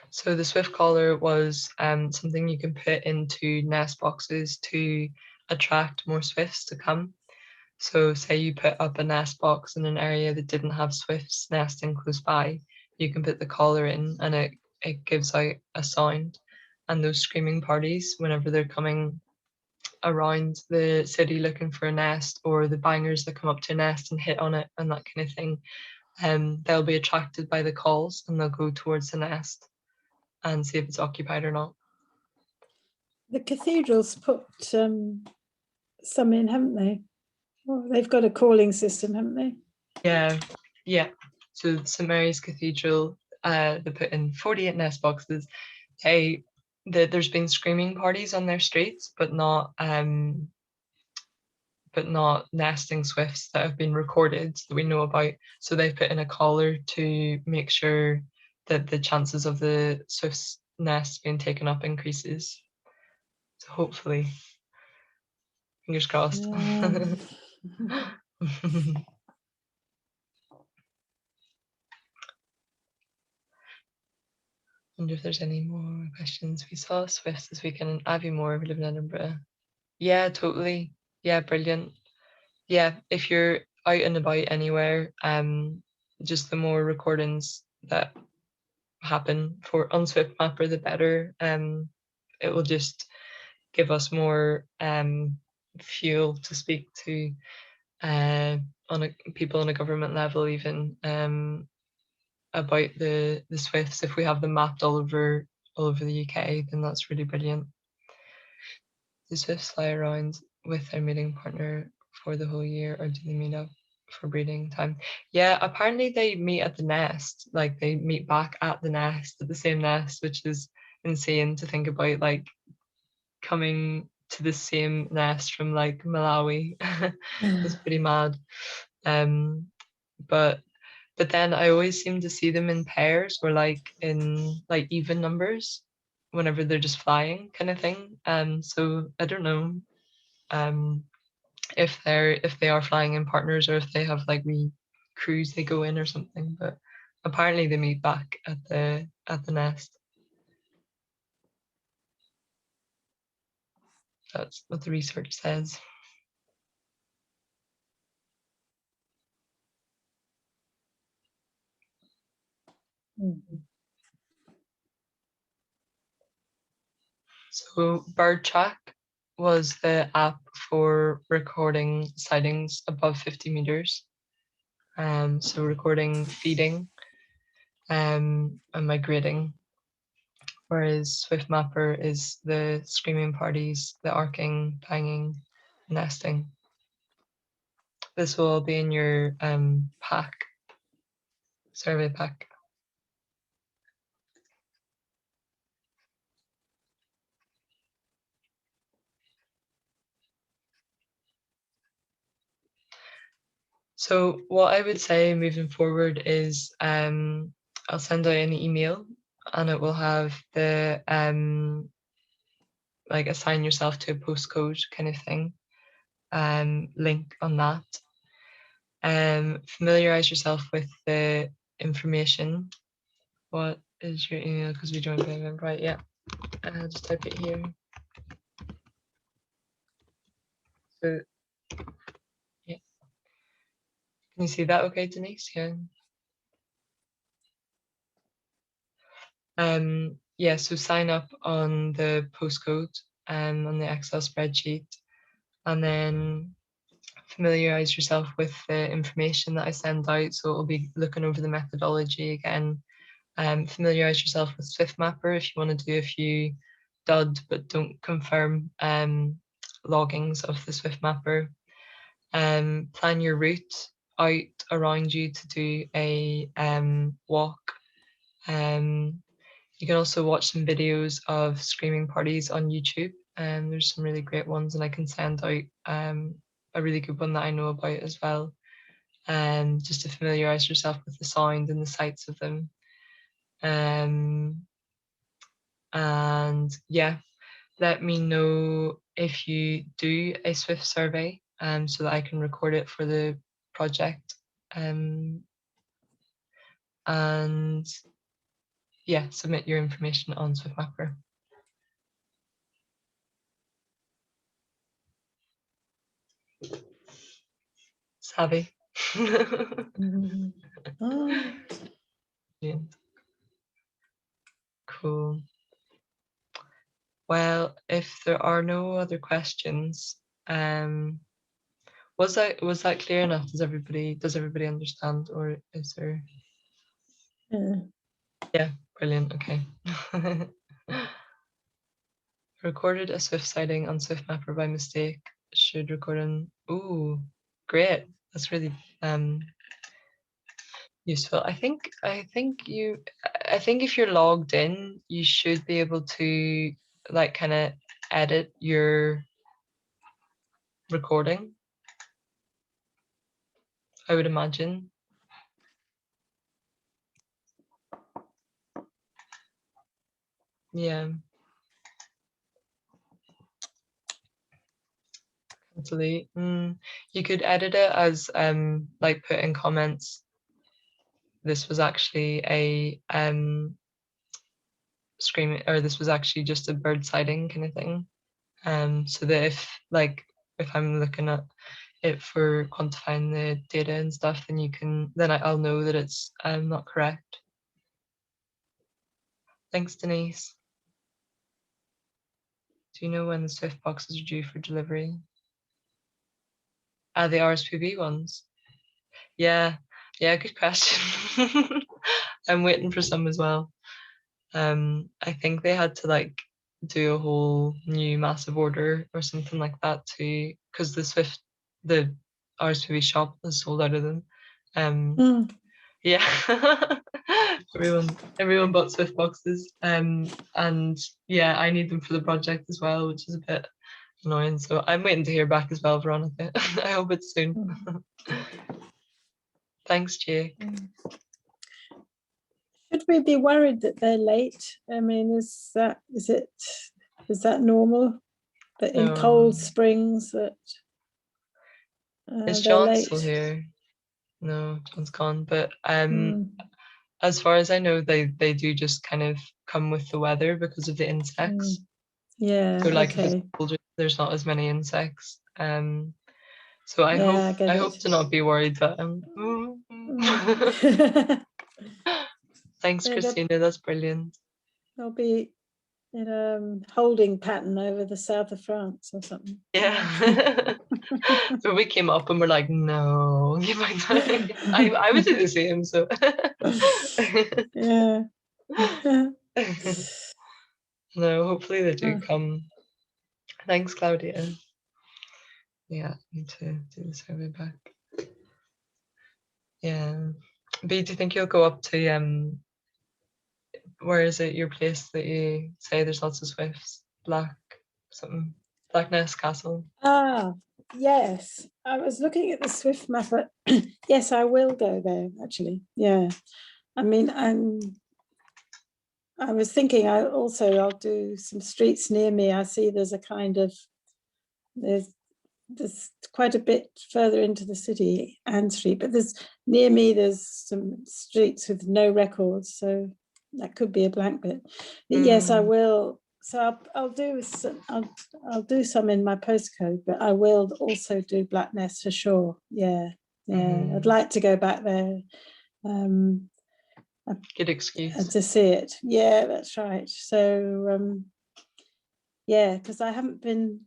So the Swift collar was something you can put into nest boxes to attract more swifts to come. So say you put up a nest box in an area that didn't have swifts nesting close by, you can put the collar in and it gives out a sound. And those screaming parties, whenever they're coming around the city looking for a nest, or the bangers that come up to a nest and hit on it and that kind of thing, they'll be attracted by the calls and they'll go towards the nest and see if it's occupied or not. The cathedrals put some in, haven't they? Well, they've got a calling system, haven't they? Yeah. So St Mary's Cathedral, they put in 48 nest boxes. There's been screaming parties on their streets, but not nesting swifts that have been recorded that we know about. So they've put in a collar to make sure that the chances of the swift's nest being taken up increases. So hopefully, fingers crossed. Yeah. Wonder if there's any more questions. We saw swifts this weekend in Aviemore. We live in Edinburgh. Yeah, totally. Yeah, brilliant. Yeah, if you're out and about anywhere, just the more recordings that happen on SwiftMapper, the better. It will just give us more fuel to speak to people on a government level, even about the Swifts, if we have them mapped all over all over the UK, then that's really brilliant. The swifts fly around with their mating partner for the whole year, or do they meet up for breeding time? Yeah, apparently they meet at the nest, like they meet back at the nest, at the same nest, which is insane to think about, like coming to the same nest from like Malawi. It's pretty mad. But then I always seem to see them in pairs or like in like even numbers whenever they're just flying kind of thing. So I don't know if they are flying in partners or if they have like wee crews they go in or something. But apparently they meet back at the nest. That's what the research says. So Bird Track was the app for recording sightings above 50 meters. So recording feeding and migrating, whereas Swift Mapper is the screaming parties, the arcing, banging, nesting. This will all be in your pack, survey pack. So what I would say moving forward is I'll send out an email and it will have the like assign yourself to a postcode kind of thing link on that. Familiarize yourself with the information. What is your email? Because we joined by event, right? Yeah. Just type it here. So yeah. Can you see that okay, Denise? Yeah. Yeah, so sign up on the postcode on the Excel spreadsheet and then familiarize yourself with the information that I send out. So it'll be looking over the methodology again. Familiarize yourself with SwiftMapper if you want to do a few dud but don't confirm loggings of the SwiftMapper. Plan your route out around you to do a walk. You can also watch some videos of screaming parties on YouTube. There's some really great ones, and I can send out a really good one that I know about as well. Just to familiarize yourself with the sound and the sights of them. And yeah, let me know if you do a Swift survey so that I can record it for the project. And yeah, submit your information on SwiftMapper. Savvy. Yeah. Cool. Well, if there are no other questions, was that clear enough? Does everybody understand, or is there? Yeah, brilliant. Okay. Recorded a Swift sighting on SwiftMapper by mistake. Should record an. Ooh, great. That's really useful. I think if you're logged in, you should be able to like kind of edit your recording, I would imagine. Yeah. Delete. You could edit it as like put in comments. This was actually a screaming, or this was actually just a bird sighting kind of thing. So that if I'm looking at it for quantifying the data and stuff, then I'll know that it's not correct. Thanks, Denise. Do you know when the Swift boxes are due for delivery? The RSPB ones. Yeah, good question. I'm waiting for some as well. I think they had to like do a whole new massive order or something like that too, because the RSPB shop is sold out of them. Mm. Yeah, everyone bought Swift boxes. And yeah, I need them for the project as well, which is a bit annoying. So I'm waiting to hear back as well, Veronica. I hope it's soon. Thanks, Jake. Should we be worried that they're late? I mean, is that normal that in cold springs that Is they're John late? still here? No, John's gone. But Mm. as far as I know, they do just kind of come with the weather because of the insects. Yeah. So like if it's Okay. colder, there's not as many insects. So I Yeah, I get hope it. to not be worried, but thanks, Yeah, Christina. That's brilliant. there'll be in a holding pattern over the south of France or something. Yeah. So we came up and we're like, no, give my time. I would do the same. So Yeah. no, hopefully they do come. Thanks, Claudia. Yeah, need to do the survey back. Yeah. B, do you think you'll go up to where is it, your place that you say there's lots of swifts? Black Nest Castle. Ah, yes. I was looking at the Swift map. Yes, I will go there actually. Yeah. I mean, I was thinking I'll do some streets near me. I see there's quite a bit further into the city, Ann Street, but near me there's some streets with no records, so that could be a blank bit. But yes, I will. So I'll do some in my postcode, but I will also do Black Nest for sure. Yeah, I'd like to go back there. Good excuse. To see it. Yeah, that's right. So yeah, because I haven't been,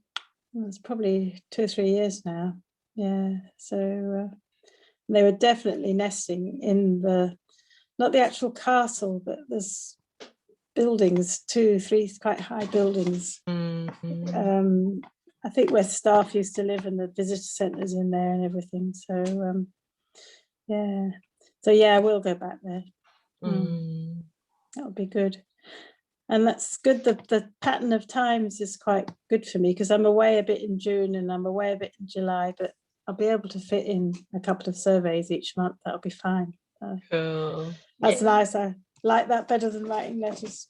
it's probably 2 or 3 years now. Yeah, so they were definitely nesting in not the actual castle, but there's buildings, 2, 3 quite high buildings. I think where staff used to live and the visitor centres in there and everything. So yeah, I will go back there. That would be good. And that's good. The pattern of times is quite good for me because I'm away a bit in June and I'm away a bit in July, but I'll be able to fit in a couple of surveys each month. That'll be fine. Cool. That's nice. I like that better than writing letters.